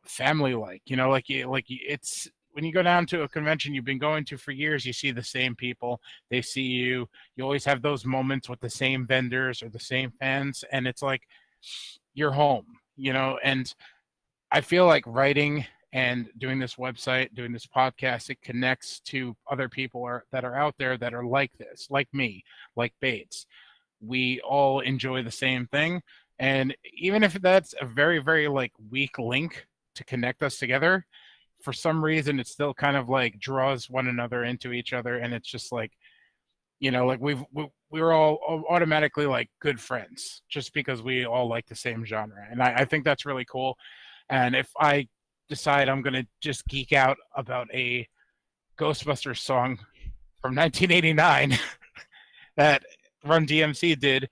family like. You know, like it's when you go down to a convention you've been going to for years, you see the same people, they see you, you always have those moments with the same vendors or the same fans, and it's like you're home, you know. And I feel like writing and doing this website, doing this podcast, it connects to other people that are out there that are like this, like me, like Bates. We all enjoy the same thing. And even if that's a very, very like weak link to connect us together, for some reason it still kind of like draws one another into each other. And it's just like, you know, like we're all automatically like good friends just because we all like the same genre. And I think that's really cool. And if I decide I'm going to just geek out about a Ghostbusters song from 1989 that Run DMC did,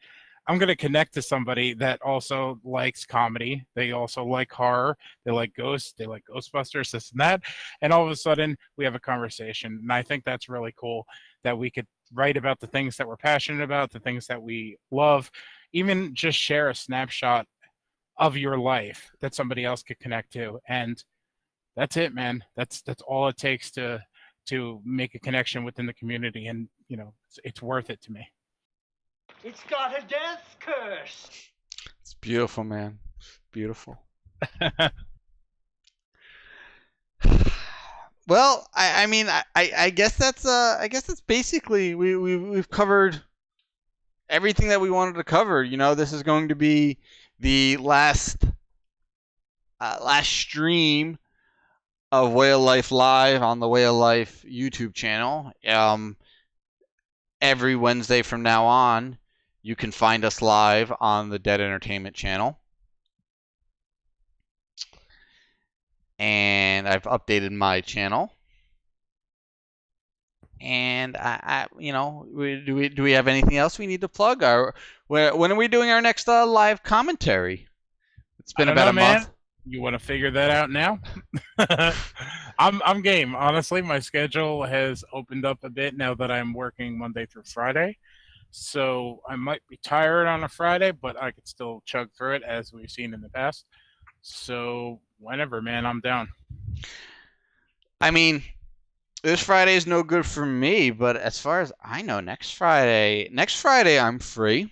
I'm going to connect to somebody that also likes comedy. They also like horror. They like ghosts. They like Ghostbusters, this and that. And all of a sudden, we have a conversation. And I think that's really cool that we could write about the things that we're passionate about, the things that we love, even just share a snapshot of your life that somebody else could connect to. And that's it, man. That's all it takes to make a connection within the community. And, you know, it's worth it to me. It's got a death curse. It's beautiful, man. Beautiful. Well, I mean, I guess that's basically we've covered everything that we wanted to cover. You know, this is going to be the last stream of Way of Life Live on the Way of Life YouTube channel. Every Wednesday from now on, you can find us live on the Dead Entertainment channel. And I've updated my channel. And you know, do we have anything else we need to plug? Or when are we doing our next live commentary? It's been about a month. You want to figure that out now? I'm game. Honestly, my schedule has opened up a bit now that I'm working Monday through Friday. So I might be tired on a Friday, but I could still chug through it as we've seen in the past. So whenever, man, I'm down. I mean, this Friday is no good for me, but as far as I know, next Friday I'm free.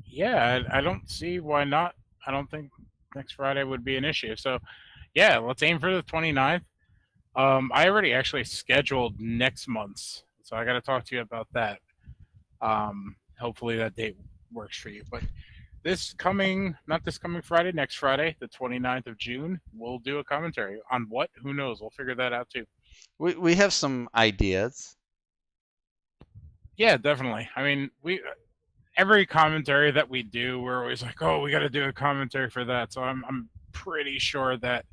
Yeah, I don't see why not. I don't think next Friday would be an issue. So, yeah, let's aim for the 29th. I already actually scheduled next month's, so I got to talk to you about that. Hopefully that date works for you. But not this coming Friday, next Friday, the 29th of June, we'll do a commentary on what? Who knows? We'll figure that out too. We have some ideas. Yeah, definitely. I mean, every commentary that we do, we're always like, oh, we got to do a commentary for that. So I'm pretty sure that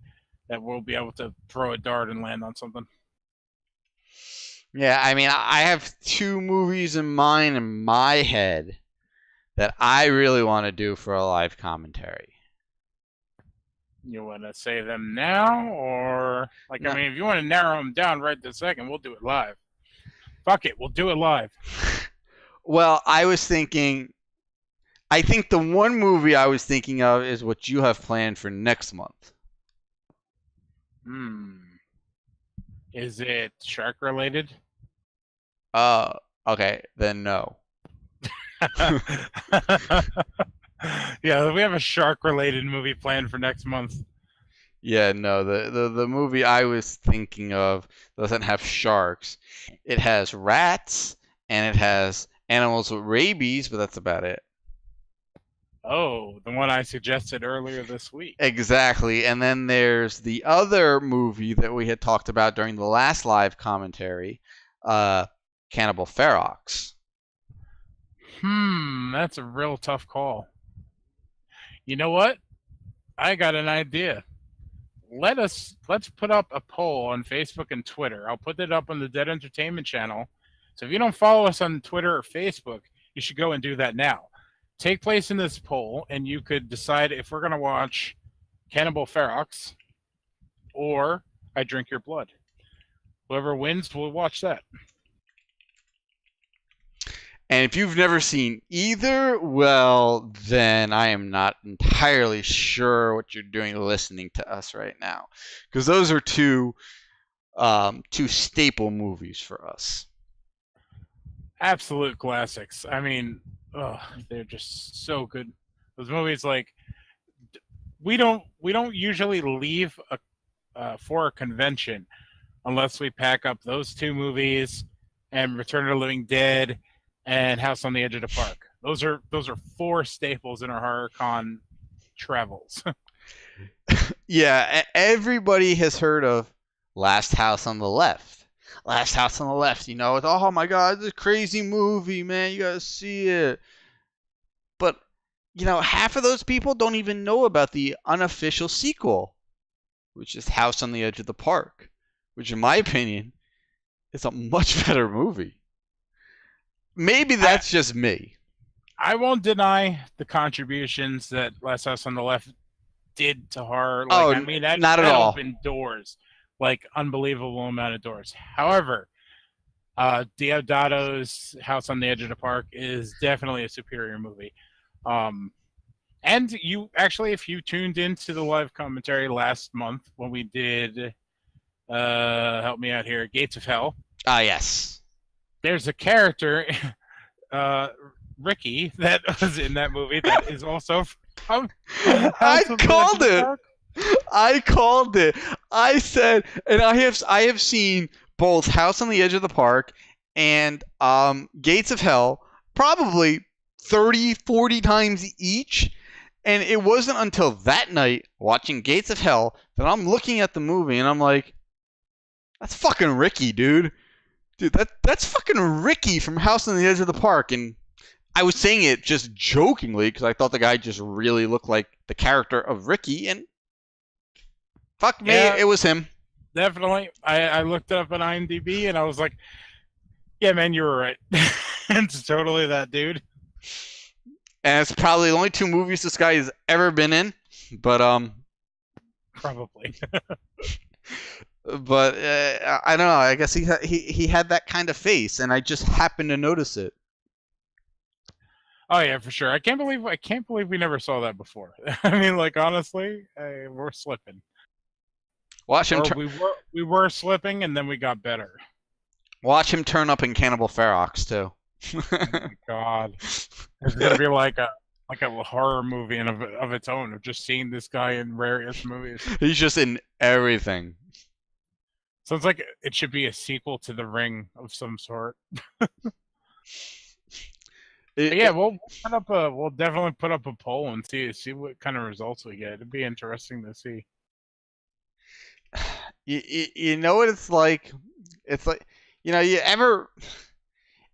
we'll be able to throw a dart and land on something. Yeah, I mean, I have 2 movies in mind in my head that I really want to do for a live commentary. You want to say them now, or like, No. I mean, if you want to narrow them down right this second, we'll do it live. Fuck it, we'll do it live. Well, I think the one movie I was thinking of is what you have planned for next month. Is it shark related? Okay, then no. Yeah, we have a shark related movie planned for next month. Yeah, no, the movie I was thinking of doesn't have sharks. It has rats and it has animals with rabies, but that's about it. Oh, the one I suggested earlier this week. Exactly. And then there's the other movie that we had talked about during the last live commentary, Cannibal Ferox. That's a real tough call. You know what? I got an idea. Let's put up a poll on Facebook and Twitter. I'll put it up on the Dead Entertainment channel. So if you don't follow us on Twitter or Facebook, you should go and do that now. Take place in this poll, and you could decide if we're going to watch Cannibal Ferox or I Drink Your Blood. Whoever wins, we'll watch that. And if you've never seen either, well, then I am not entirely sure what you're doing listening to us right now. Because those are two staple movies for us. Absolute classics. I mean, they're just so good. Those movies, like, we don't usually leave for a convention unless we pack up those 2 movies and Return of the Living Dead and House on the Edge of the Park. Those are 4 staples in our horror con travels. Yeah, everybody has heard of Last House on the Left. Last House on the Left, you know, it's, oh my god, this crazy movie, man, you gotta see it. But, you know, half of those people don't even know about the unofficial sequel, which is House on the Edge of the Park, which in my opinion is a much better movie. Maybe that's just me. I won't deny the contributions that Last House on the Left did to horror. Like, I mean, not at all. Opened doors, like unbelievable amount of doors. However, Deodato's House on the Edge of the Park is definitely a superior movie. And you actually, if you tuned into the live commentary last month when we did, help me out here, Gates of Hell. Yes. There's a character, Ricky, that was in that movie that is also from I called it. I said, and I have seen both House on the Edge of the Park and Gates of Hell probably 30, 40 times each. And it wasn't until that night watching Gates of Hell that I'm looking at the movie and I'm like, that's fucking Ricky, dude. Dude, that's fucking Ricky from House on the Edge of the Park. And I was saying it just jokingly because I thought the guy just really looked like the character of Ricky. And fuck me, it was him. Definitely. I looked it up on IMDb and I was like, yeah, man, you were right. It's totally that dude. And it's probably the only 2 movies this guy has ever been in. But, probably. But I don't know. I guess he had that kind of face, and I just happened to notice it. Oh yeah, for sure. I can't believe we never saw that before. I mean, like, honestly, we're slipping. Watch him. We were slipping, and then we got better. Watch him turn up in Cannibal Ferox too. Oh my god, it's gonna be like a horror movie of its own of just seeing this guy in various movies. He's just in everything. Sounds like it should be a sequel to The Ring of some sort. Yeah, we'll definitely put up a poll and see what kind of results we get. It'd be interesting to see. You know what it's like? It's like,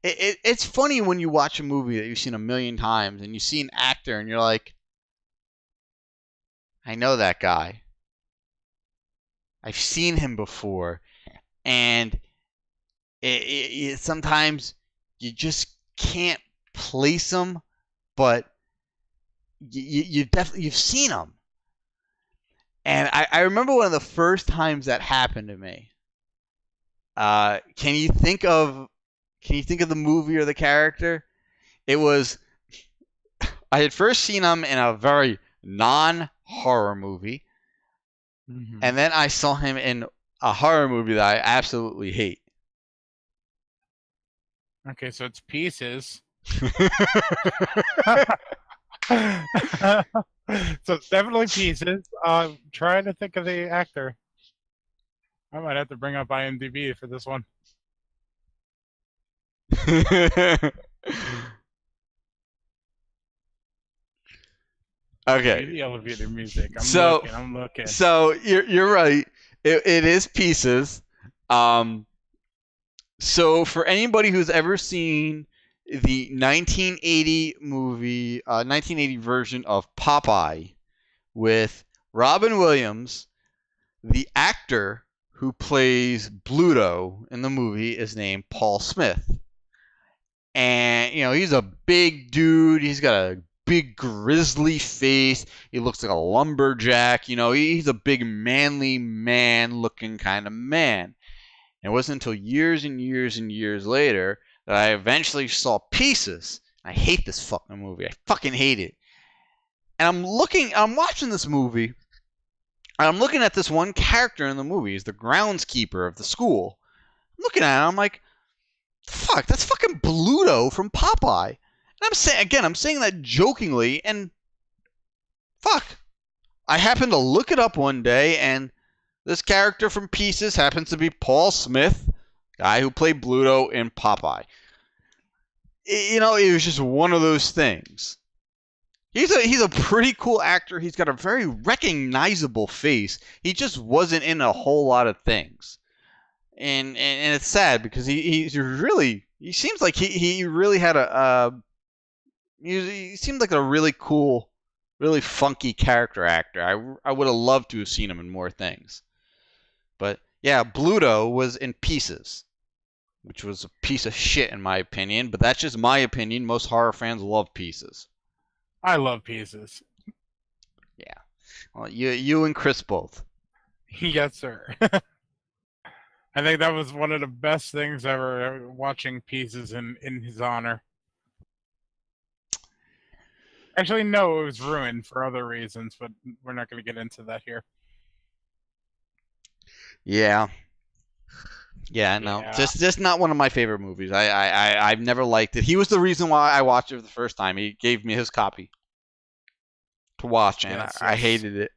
it's funny when you watch a movie that you've seen a million times and you see an actor and you're like, I know that guy. I've seen him before. And sometimes you just can't place him, but you've seen him. And I remember one of the first times that happened to me. Can you think of the movie or the character? It was, I had first seen him in a very non-horror movie. Mm-hmm. And then I saw him in a horror movie that I absolutely hate. Okay, so it's Pieces. So it's definitely Pieces. Trying to think of the actor. I might have to bring up IMDb for this one. Okay. The elevator music. I'm looking. So you're right. It is Pieces. So for anybody who's ever seen the 1980 version of Popeye with Robin Williams, the actor who plays Bluto in the movie is named Paul Smith. And, he's a big dude. He's got a big grizzly face. He looks like a lumberjack. He's a big manly man looking kind of man. And it wasn't until years and years and years later that I eventually saw Pieces. I hate this fucking movie. I fucking hate it. And I'm watching this movie, and I'm looking at this one character in the movie. He's the groundskeeper of the school. I'm looking at him, I'm like, fuck, that's fucking Bluto from Popeye. And I'm saying that jokingly, and fuck. I happened to look it up one day, and this character from Pieces happens to be Paul Smith, guy who played Bluto in Popeye. It was just one of those things. He's a pretty cool actor. He's got a very recognizable face. He just wasn't in a whole lot of things. And it's sad because he seems like he really had he seemed like a really cool, really funky character actor. I would have loved to have seen him in more things. But yeah, Bluto was in Pieces, which was a piece of shit in my opinion, but that's just my opinion. Most horror fans love Pieces. I love Pieces. Yeah. Well, you and Chris both. Yes, sir. I think that was one of the best things ever, watching Pieces in his honor. Actually, no, it was ruined for other reasons, but we're not going to get into that here. Yeah. Yeah, no, Yeah. just not one of my favorite movies. I've never liked it. He was the reason why I watched it for the first time. He gave me his copy to watch, and Yes, I yes. hated it.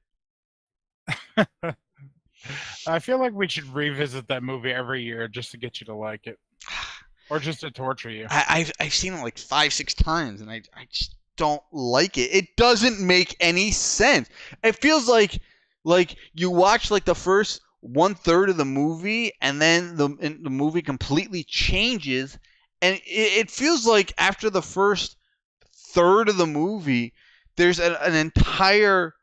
I feel like we should revisit that movie every year just to get you to like it, or just to torture you. I've seen it like 5-6 times, and I just don't like it. It doesn't make any sense. It feels like you watch like the first 1/3 of the movie, and then the movie completely changes, and it feels like after the first third of the movie, there's an entire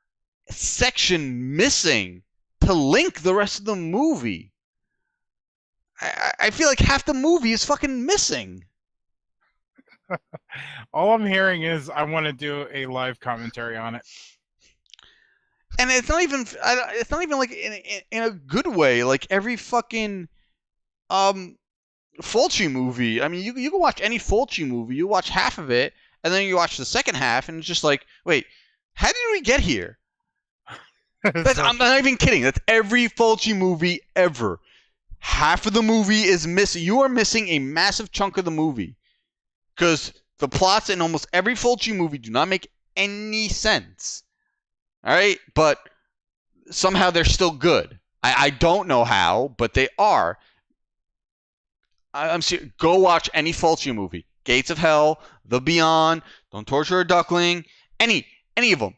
section missing to link the rest of the movie. I feel like half the movie is fucking missing. All I'm hearing is I want to do a live commentary on it. And it's not even like in a good way. Like every fucking Fulci movie. I mean, you can watch any Fulci movie. You watch half of it, and then you watch the second half, and it's just like, wait, how did we get here? I'm not even kidding. That's every Fulci movie ever. Half of the movie is missing. You are missing a massive chunk of the movie because the plots in almost every Fulci movie do not make any sense. All right, but somehow they're still good. I don't know how, but they are. I'm serious. Go watch any Fulci movie. Gates of Hell, The Beyond, Don't Torture a Duckling, any of them.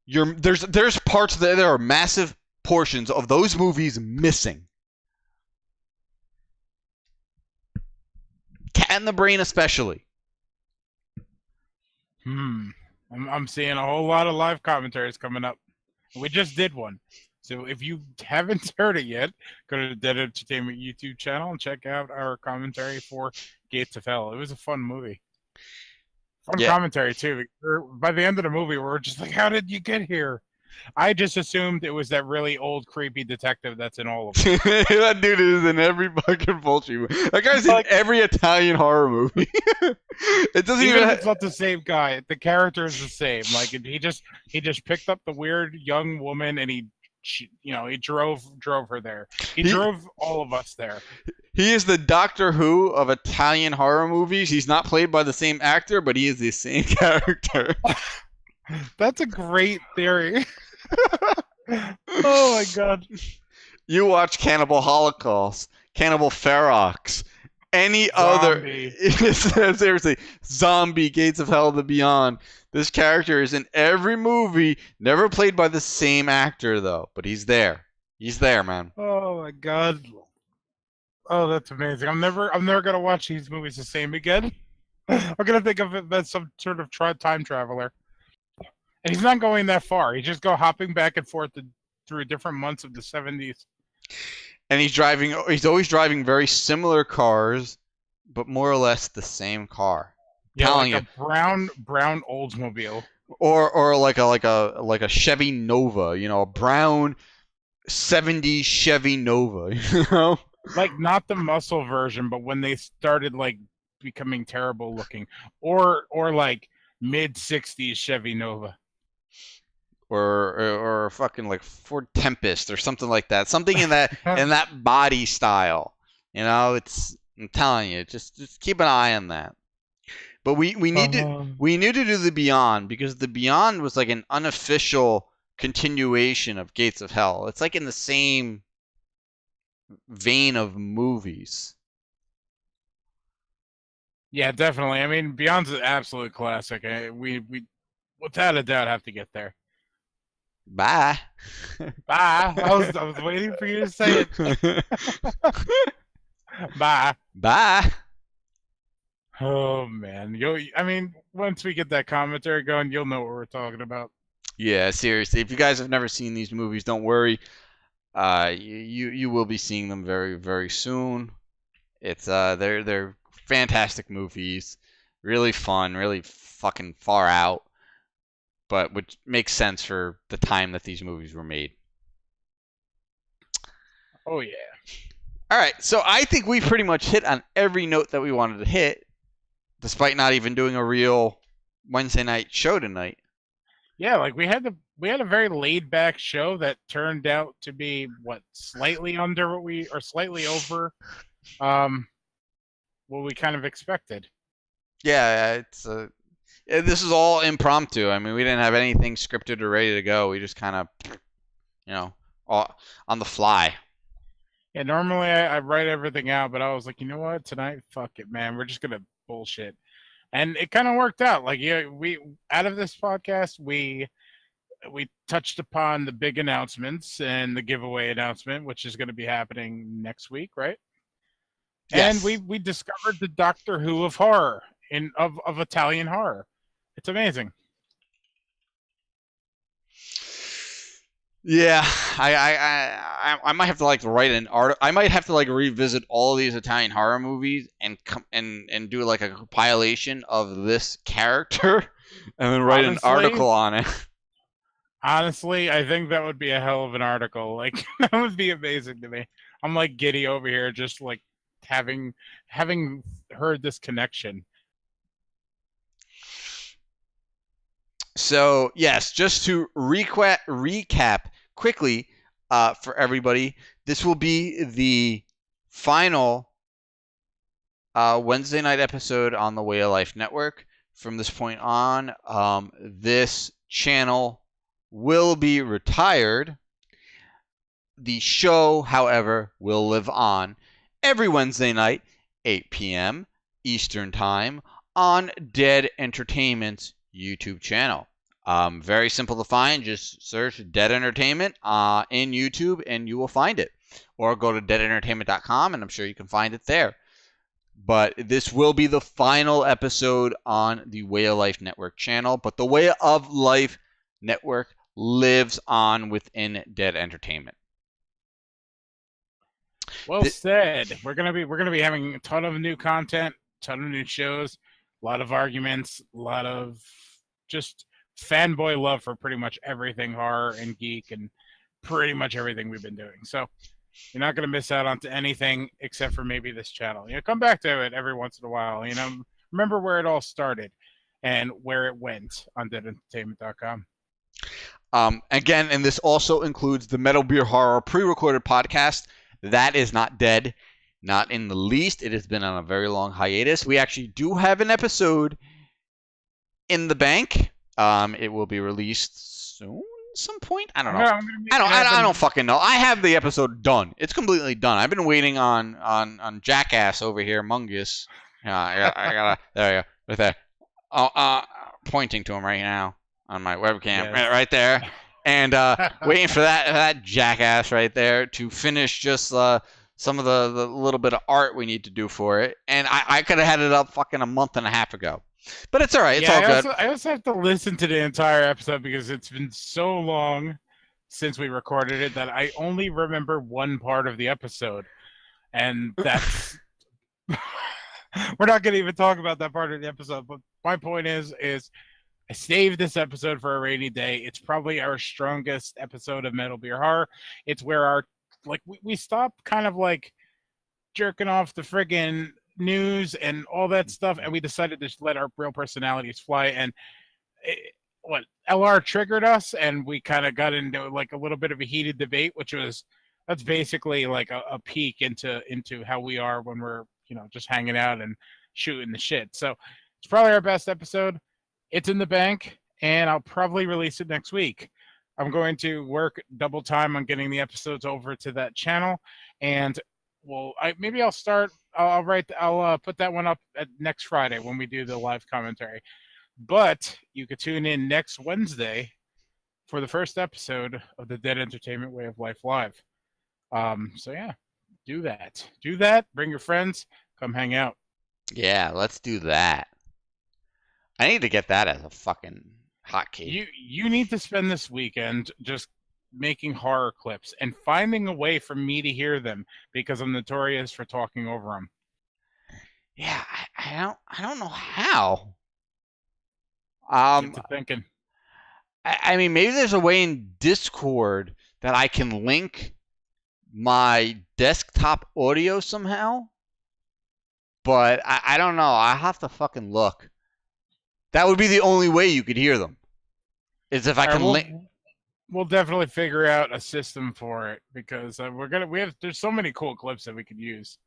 There's parts there are massive portions of those movies missing. Cat in the Brain especially. I'm seeing a whole lot of live commentaries coming up. We just did one. So if you haven't heard it yet, go to the Dead Entertainment YouTube channel and check out our commentary for Gates of Hell. It was a fun movie. Fun commentary, too. By the end of the movie, we're just like, how did you get here? I just assumed it was that really old, creepy detective that's in all of them. That dude is in every fucking Fulci movie. That guy's in every Italian horror movie. It doesn't even if it's not the same guy. The character is the same. Like he just picked up the weird young woman and he drove her there. He drove all of us there. He is the Doctor Who of Italian horror movies. He's not played by the same actor, but he is the same character. That's a great theory. Oh my god. You watch Cannibal Holocaust, Cannibal Ferox, any Zombie. other seriously, Zombie, Gates of Hell, The Beyond. This character is in every movie, never played by the same actor though, but he's there. He's there, man. Oh my god. Oh, that's amazing. I'm never gonna watch these movies the same again. I'm gonna think of it as some sort of time traveler. And he's not going that far. He's just hopping back and forth through different months of the 70s. And he's always driving very similar cars, but more or less the same car. Yeah, like a brown Oldsmobile. Or like a Chevy Nova, a brown 70s Chevy Nova, Like not the muscle version, but when they started like becoming terrible looking. Or like mid-60s Chevy Nova. Or fucking like Ford Tempest or something like that. Something in that body style. I'm telling you, just keep an eye on that. But we need to do The Beyond, because The Beyond was like an unofficial continuation of Gates of Hell. It's like in the same vein of movies. Yeah, definitely. I mean, Beyond's an absolute classic. We without a doubt have to get there. Bye. Bye. I was waiting for you to say it. Bye. Bye. Oh man, once we get that commentary going, you'll know what we're talking about. Yeah, seriously. If you guys have never seen these movies, don't worry. You will be seeing them very, very soon. It's they're fantastic movies, really fun, really fucking far out, but which makes sense for the time that these movies were made. Oh yeah. All right, so I think we pretty much hit on every note that we wanted to hit, despite not even doing a real Wednesday night show tonight. Yeah, like we had a very laid back show that turned out to be slightly under slightly over what we kind of expected. Yeah, this is all impromptu. I mean, we didn't have anything scripted or ready to go. We just kind of, on the fly. Yeah, normally I write everything out, but I was like, you know what? Tonight, fuck it, man. We're just gonna bullshit. And it kind of worked out. Like, yeah, we out of this podcast, we touched upon the big announcements and the giveaway announcement, which is going to be happening next week, right? Yes. And we discovered the Doctor Who of horror of Italian horror. It's amazing. Yeah, I might have to write an article. I might have to revisit all of these Italian horror movies and do like a compilation of this character, and then write an article on it. Honestly, I think that would be a hell of an article. Like, that would be amazing to me. I'm like giddy over here, just like having heard this connection. So yes, just to recap quickly for everybody, this will be the final Wednesday night episode on the Way of Life Network. From this point on, this channel will be retired, The show, however, will live on every Wednesday night, 8 p.m. Eastern Time, on Dead Entertainment's YouTube channel. Very simple to find. Just search Dead Entertainment in YouTube and you will find it. Or go to deadentertainment.com and I'm sure you can find it there. But this will be the final episode on the Way of Life Network channel. But the Way of Life Network lives on within Dead Entertainment. Well said. We're gonna be having a ton of new content, ton of new shows, a lot of arguments, a lot of just fanboy love for pretty much everything horror and geek and pretty much everything we've been doing. So you're not going to miss out on anything except for maybe this channel. Come back to it every once in a while. Remember where it all started and where it went on deadentertainment.com. Again, and this also includes the Metal Beer Horror pre-recorded podcast. That is not dead, not in the least. It has been on a very long hiatus. We actually do have an episode in the bank. It will be released soon. Some point, I don't know. I don't fucking know. I have the episode done. It's completely done. I've been waiting on Jackass over here, Mungus. I gotta there you go, right there. Pointing to him right now on my webcam, right there, and waiting for that Jackass right there to finish just some of the little bit of art we need to do for it. And I could have had it up fucking a month and a half ago. But it's all right. It's all good. I also have to listen to the entire episode because it's been so long since we recorded it that I only remember one part of the episode. And that's... We're not going to even talk about that part of the episode. But my point is I saved this episode for a rainy day. It's probably our strongest episode of Metal Beer Horror. It's where we stopped kind of jerking off the friggin' news and all that stuff, and we decided to let our real personalities fly. And LR triggered us, and we kind of got into a little bit of a heated debate, that's basically a peek into how we are when we're just hanging out and shooting the shit. So it's probably our best episode. It's in the bank, and I'll probably release it next week. I'm going to work double time on getting the episodes over to that channel, and maybe I'll start. I'll put that one up at next Friday when we do the live commentary. But you could tune in next Wednesday for the first episode of the Dead Entertainment Way of Life Live. So yeah, do that. Do that. Bring your friends. Come hang out. Yeah, let's do that. I need to get that as a fucking hotkey. You need to spend this weekend just making horror clips and finding a way for me to hear them because I'm notorious for talking over them. Yeah, I don't know how. Get to thinking. I mean, maybe there's a way in Discord that I can link my desktop audio somehow, but I don't know. I have to fucking look. That would be the only way you could hear them. Is if I can link. We'll definitely figure out a system for it because there's so many cool clips that we could use.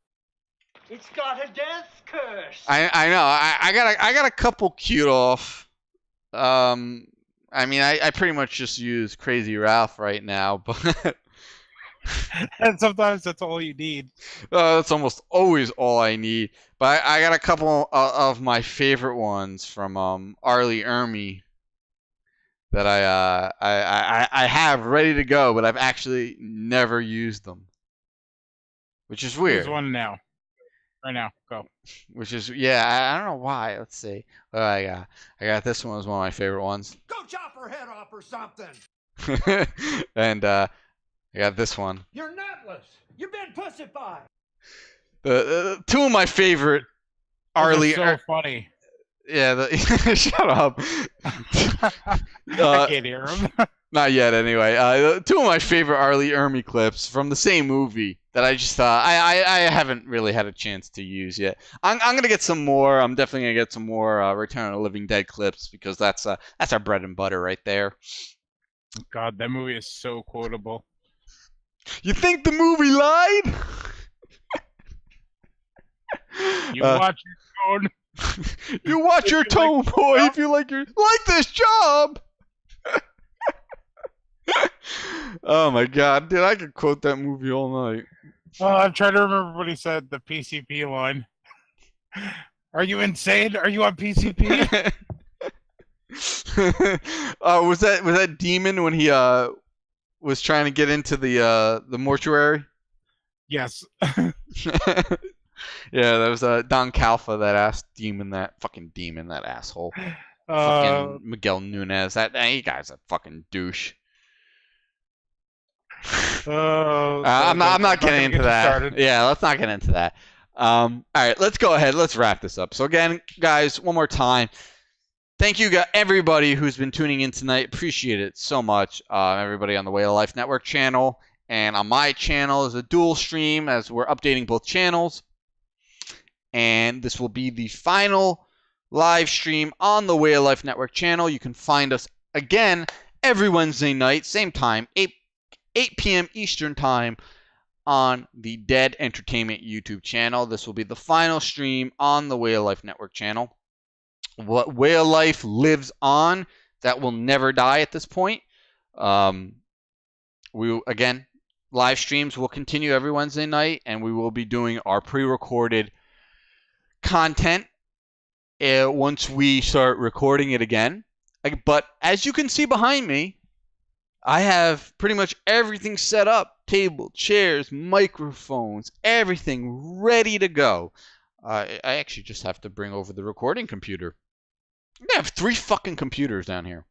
It's got a death curse. I know. I got a couple queued off. I mean, I pretty much just use Crazy Ralph right now, but and sometimes that's all you need. That's almost always all I need. But I got a couple of my favorite ones from Arlie Ermy that I have ready to go, but I've actually never used them, which is weird. There's one now. Right now, go. Which is, I don't know why. Let's see. What I got this one as one of my favorite ones. Go chop her head off or something. And I got this one. You're nutless. You've been pussified. Two of my favorite Arlie. So funny. Yeah. Shut up. I can't hear him. Not yet, anyway. Two of my favorite Arlie Ermy clips from the same movie that I just I haven't really had a chance to use yet. I'm gonna get some more. I'm definitely gonna get some more Return of the Living Dead clips because that's our bread and butter right there. God, that movie is so quotable. You think the movie lied? You watch your tone. You watch your tone, boy. If you like this job. Oh my god, dude, I could quote that movie all night. Oh, I'm trying to remember what he said. The PCP line. Are you insane? Are you on PCP? Was that Demon when he was trying to get into the mortuary? Yes. Yeah, that was Don Calfa that asked Demon that fucking Demon, that asshole. Fucking Miguel Nunez. That you guy's a fucking douche. I'm not getting into that. Yeah, let's not get into that. All right, let's go ahead. Let's wrap this up. So again, guys, one more time, thank you, everybody who's been tuning in tonight. Appreciate it so much. Everybody on the Way of Life Network channel and on my channel is a dual stream as we're updating both channels. And this will be the final live stream on the Way of Life Network channel. You can find us again every Wednesday night, same time, 8 p.m. Eastern Time on the Dead Entertainment YouTube channel. This will be the final stream on the Way of Life Network channel. What Way of Life lives on, that will never die at this point. Again, live streams will continue every Wednesday night, and we will be doing our pre-recorded content once we start recording it again. But as you can see behind me, I have pretty much everything set up. Table, chairs, microphones, everything ready to go. I actually just have to bring over the recording computer. I have 3 fucking computers down here.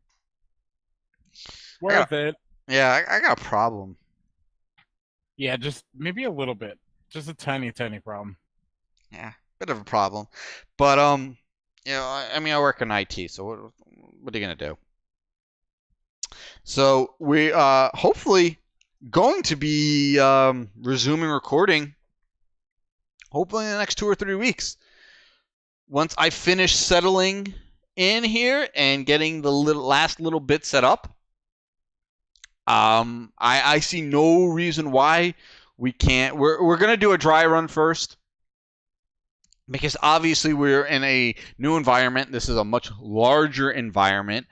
Worth it. Yeah, I got a problem. Yeah, just maybe a little bit. Just a tiny, tiny problem. Yeah, bit of a problem. But, you know, I mean, I work in IT, so what are you going to do? So we hopefully going to be resuming recording hopefully in the next 2 or 3 weeks. Once I finish settling in here and getting the last little bit set up, I see no reason why we can't. We're going to do a dry run first, because obviously we're in a new environment. This is a much larger environment.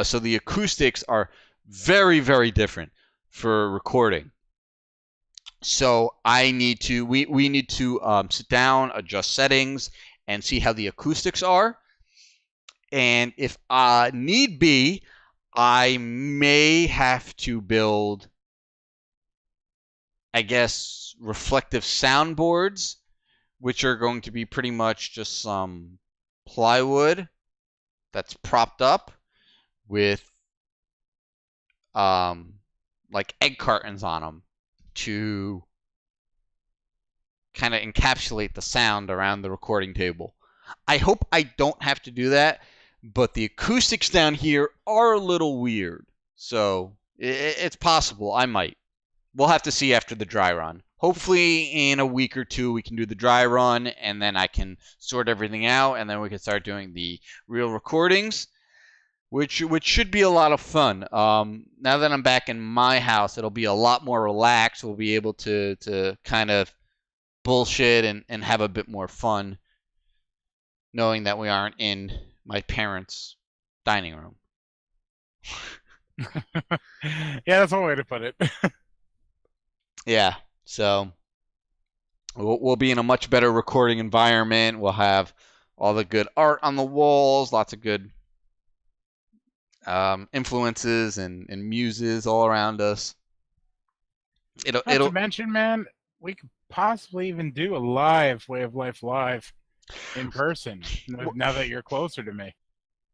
So the acoustics are very, very different for recording. So we need to sit down, adjust settings, and see how the acoustics are. And if need be, I may have to build, I guess, reflective soundboards, which are going to be pretty much just some plywood that's propped up with like egg cartons on them to kind of encapsulate the sound around the recording table. I hope I don't have to do that, but the acoustics down here are a little weird, so it's possible I might. We'll have to see after the dry run. Hopefully in a week or 2 we can do the dry run, and then I can sort everything out, and then we can start doing the real recordings, which should be a lot of fun. Now that I'm back in my house, it'll be a lot more relaxed. We'll be able to kind of bullshit and have a bit more fun, knowing that we aren't in my parents' dining room. Yeah, that's one way to put it. Yeah, so we'll be in a much better recording environment. We'll have all the good art on the walls, lots of good influences and muses all around us. Not to mention, man, we could possibly even do a live Way of Life live in person now that you're closer to me.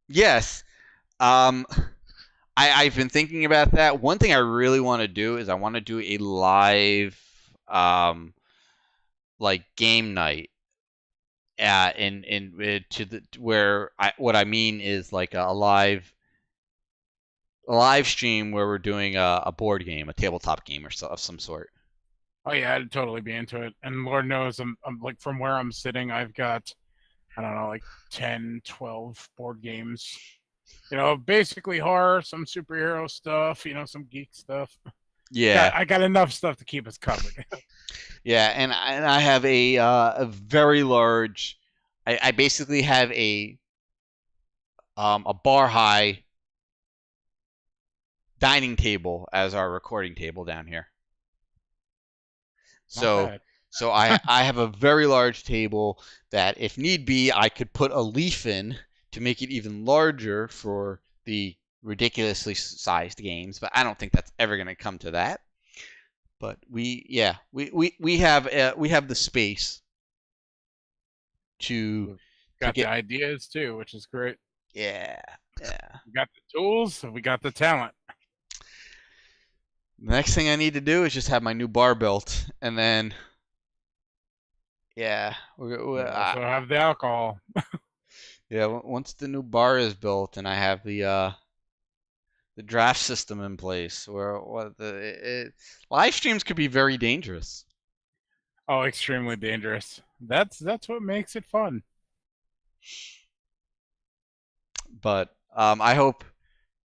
Yes. I've been thinking about that. One thing I really want to do is I want to do a live like game night what I mean is like a live stream where we're doing a board game, a tabletop game of some sort. Oh yeah, I'd totally be into it. And Lord knows, I'm like, from where I'm sitting, I've got, I don't know, like 10, 12 board games. You know, basically horror, some superhero stuff, you know, some geek stuff. Yeah, I got enough stuff to keep us covered. Yeah, and I have a very large. I basically have a bar high dining table as our recording table down here. Not So bad. so I have a very large table that if need be I could put a leaf in to make it even larger for the ridiculously sized games, but I don't think that's ever going to come to that. But we have the space to Got get the ideas too, which is great. yeah. We got the tools, we got the talent. The next thing I need to do is just have my new bar built, and then We also have the alcohol. once the new bar is built and I have the draft system in place, live streams could be very dangerous. Oh, extremely dangerous. That's what makes it fun. But I hope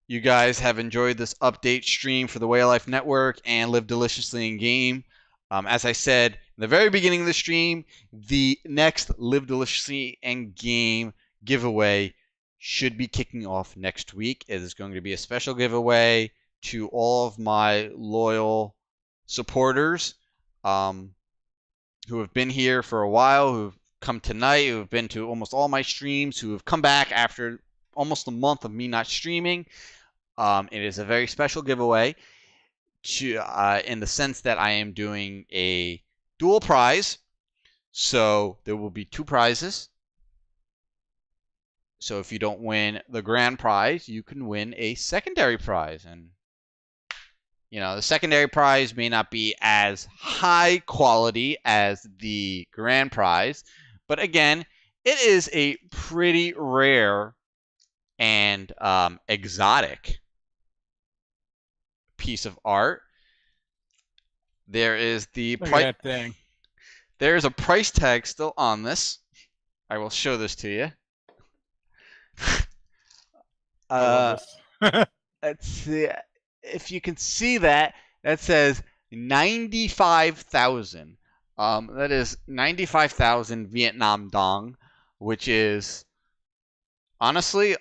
you guys have enjoyed this update stream for the Way of Life Network and Live Deliciously in Game. As I said in the very beginning of the stream, the next Live Deliciously in Game giveaway should be kicking off next week. It is going to be a special giveaway to all of my loyal supporters who have been here for a while, who have come tonight, who have been to almost all my streams, who have come back after almost a month of me not streaming. It is a very special giveaway in the sense that I am doing a dual prize. So there will be 2 prizes. So if you don't win the grand prize, you can win a secondary prize. And, the secondary prize may not be as high quality as the grand prize. But again, it is a pretty rare and exotic piece of art. There is Look at that thing. There is a price tag still on this. I will show this to you. Let's see if you can see that. That says 95,000. That is 95,000 Vietnam dong, which is honestly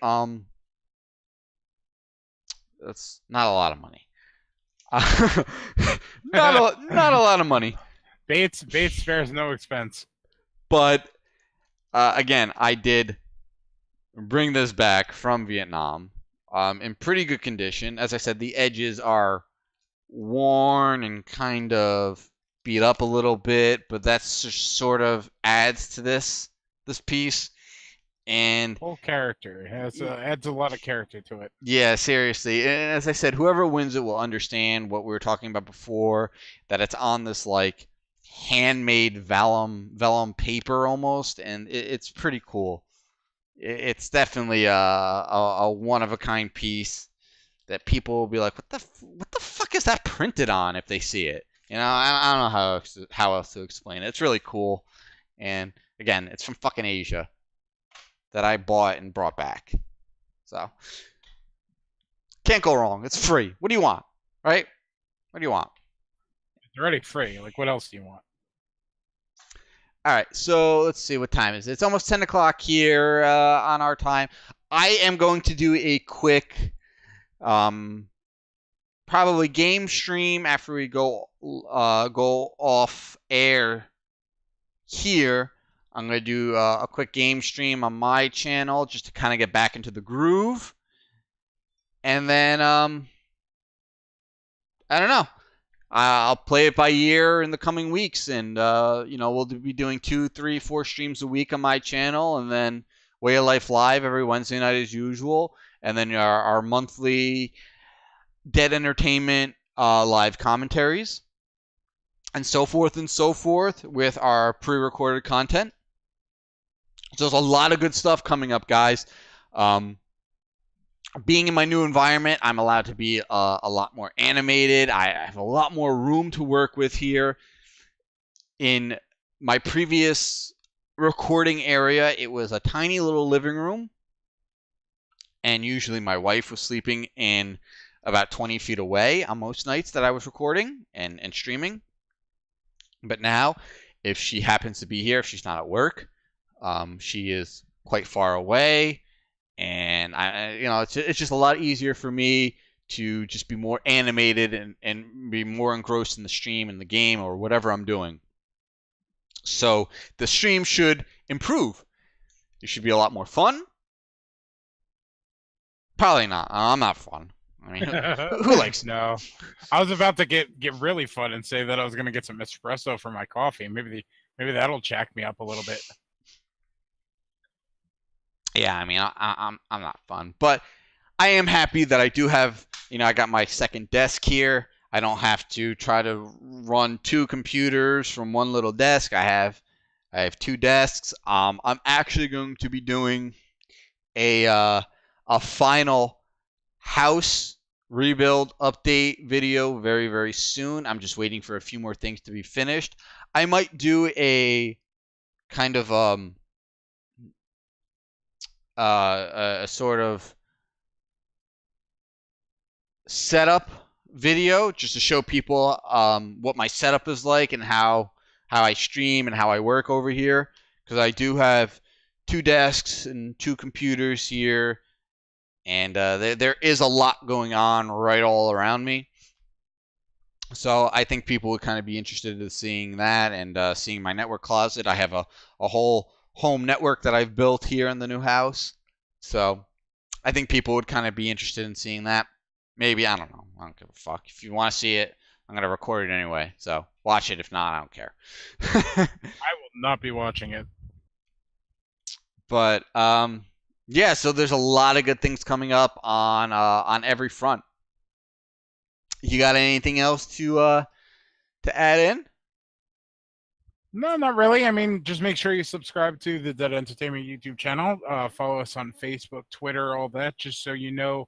that's not a lot of money. not a lot of money. Bates spares no expense. But again, I did bring this back from Vietnam in pretty good condition. As I said, the edges are worn and kind of beat up a little bit, but that's just sort of adds to this piece. And Full character. It adds a lot of character to it. yeah, seriously. And as I said, whoever wins it will understand what we were talking about before, that it's on this like handmade vellum paper almost, and it's pretty cool. It's definitely a one of a kind piece that people will be like, what the fuck is that printed on if they see it? I don't know how else to explain it. It's really cool, and again, it's from fucking Asia that I bought and brought back. So can't go wrong. It's free. What do you want, right? What do you want? It's already free. Like, what else do you want? All right, so let's see what time is it. It's almost 10 o'clock here on our time. I am going to do a quick probably game stream after we go off air here. I'm going to do a quick game stream on my channel just to kind of get back into the groove. And then, I don't know. I'll play it by ear in the coming weeks. And, we'll be doing 2, 3, 4 streams a week on my channel. And then Way of Life Live every Wednesday night as usual. And then our monthly Dead Entertainment live commentaries. And so forth with our pre-recorded content. So there's a lot of good stuff coming up, guys. Being in my new environment, I'm allowed to be a lot more animated. I have a lot more room to work with here. In my previous recording area, it was a tiny little living room. And usually my wife was sleeping in about 20 feet away on most nights that I was recording and streaming. But now, if she happens to be here, if she's not at work, she is quite far away, and it's just a lot easier for me to just be more animated and be more engrossed in the stream and the game or whatever I'm doing. So the stream should improve. It should be a lot more fun. Probably not. I'm not fun. I mean, who likes it? No. I was about to get really fun and say that I was going to get some espresso for my coffee. Maybe that'll jack me up a little bit. Yeah, I mean, I'm not fun, but I am happy that I do have, I got my second desk here. I don't have to try to run 2 computers from one little desk. I have 2 desks. I'm actually going to be doing a final house rebuild update video very, very soon. I'm just waiting for a few more things to be finished. I might do a kind of a sort of setup video just to show people what my setup is like and how I stream and how I work over here, because I do have 2 desks and 2 computers here, and there is a lot going on right all around me. So I think people would kind of be interested in seeing that and seeing my network closet. I have a whole home network that I've built here in the new house. So I think people would kind of be interested in seeing that. Maybe, I don't know. I don't give a fuck. If you want to see it, I'm going to record it anyway. So watch it. If not, I don't care. I will not be watching it. But yeah, so there's a lot of good things coming up on every front. You got anything else to add in? No, not really. I mean, just make sure you subscribe to the Dead Entertainment YouTube channel. Follow us on Facebook, Twitter, all that, just so you know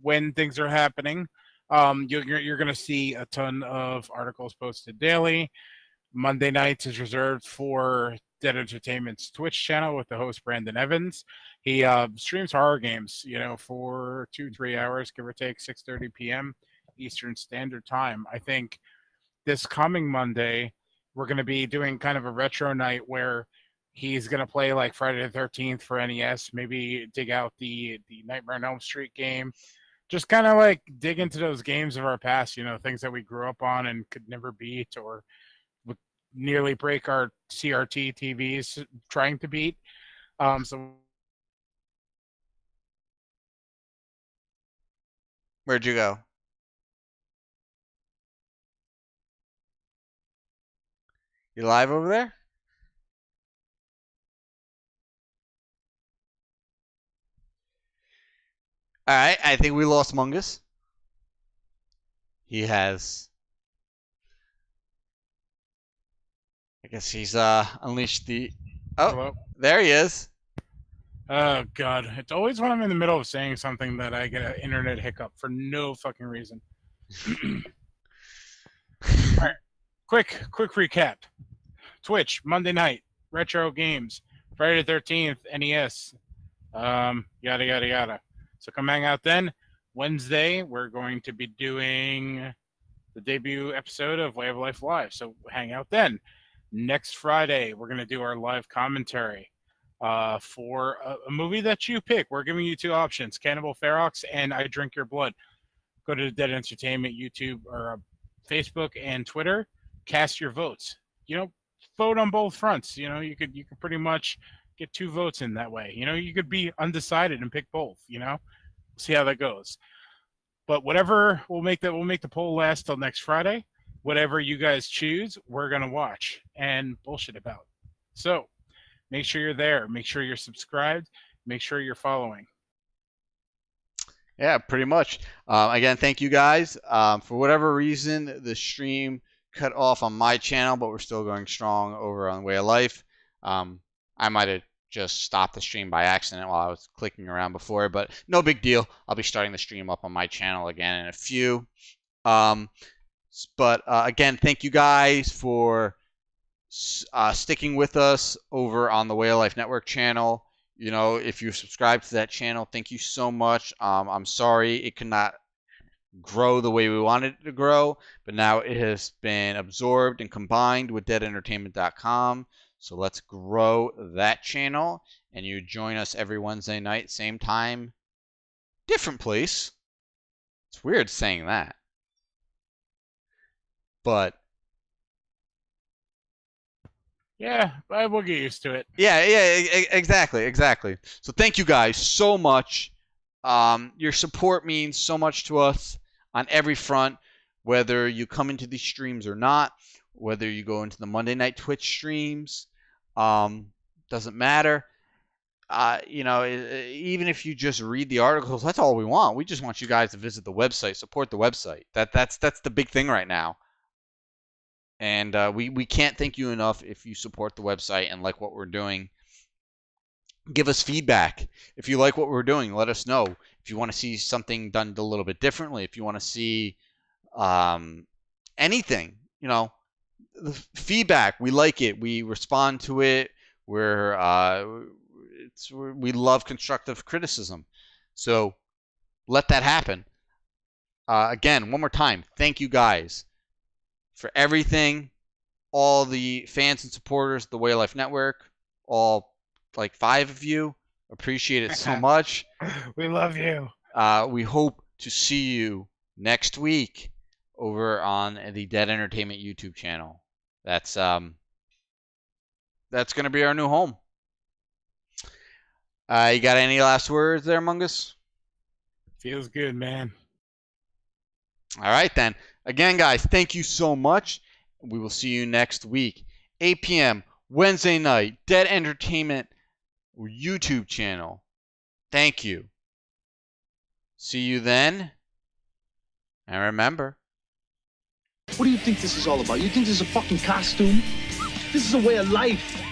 when things are happening. You're going to see a ton of articles posted daily. Monday nights is reserved for Dead Entertainment's Twitch channel with the host Brandon Evans. He streams horror games, for 2-3 hours, give or take, 6:30 p.m. Eastern Standard Time. I think this coming Monday, we're going to be doing kind of a retro night where he's going to play like Friday the 13th for NES, maybe dig out the Nightmare on Elm Street game. Just kind of like dig into those games of our past, things that we grew up on and could never beat or would nearly break our CRT TVs trying to beat. So Where'd you go? You live over there? All right, I think we lost Mungus. He has, I guess he's unleashed the. Oh, hello? There he is. Oh God, it's always when I'm in the middle of saying something that I get an internet hiccup for no fucking reason. All right, quick recap. Twitch, Monday night, retro games. Friday the 13th, NES. Yada yada yada. So come hang out then. Wednesday, we're going to be doing the debut episode of Way of Life Live. So hang out then. Next Friday, we're going to do our live commentary for a movie that you pick. We're giving you 2 options, Cannibal Ferox and I Drink Your Blood. Go to Dead Entertainment YouTube or Facebook and Twitter. Cast your votes. Vote on both fronts. You could pretty much get 2 votes in that way. You could be undecided and pick both. See how that goes. But whatever, we'll make the poll last till next Friday. Whatever you guys choose, we're gonna watch and bullshit about. So make sure you're there. Make sure you're subscribed. Make sure you're following. Yeah, pretty much. Again, thank you guys. For whatever reason, the stream cut off on my channel, but we're still going strong over on Way of Life. I might have just stopped the stream by accident while I was clicking around before, but no big deal. I'll be starting the stream up on my channel again in a few. But again, thank you guys for sticking with us over on the Way of Life Network channel. If you subscribe to that channel, thank you so much. I'm sorry it could not grow the way we wanted it to grow, but now it has been absorbed and combined with deadentertainment.com. So let's grow that channel, and you join us every Wednesday night, same time, different place. It's weird saying that. But Yeah, but we'll get used to it. yeah, exactly. So thank you guys so much. Your support means so much to us on every front, whether you come into these streams or not, whether you go into the Monday night Twitch streams, doesn't matter. Even if you just read the articles, that's all we want. We just want you guys to visit the website, support the website. That's the big thing right now. And we can't thank you enough if you support the website and like what we're doing. Give us feedback. If you like what we're doing, let us know. If you want to see something done a little bit differently, if you want to see anything, the feedback, we like it. We respond to it. We love constructive criticism. So let that happen. Again, one more time, thank you guys for everything. All the fans and supporters of the Way of Life Network, all like 5 of you, appreciate it so much. We love you. We hope to see you next week over on the Dead Entertainment YouTube channel. That's going to be our new home. You got any last words there, Mungus? Feels good, man. All right, then. Again, guys, thank you so much. We will see you next week. 8 p.m. Wednesday night, Dead Entertainment YouTube channel. Thank you. See you then. And remember. What do you think this is all about? You think this is a fucking costume? This is a way of life.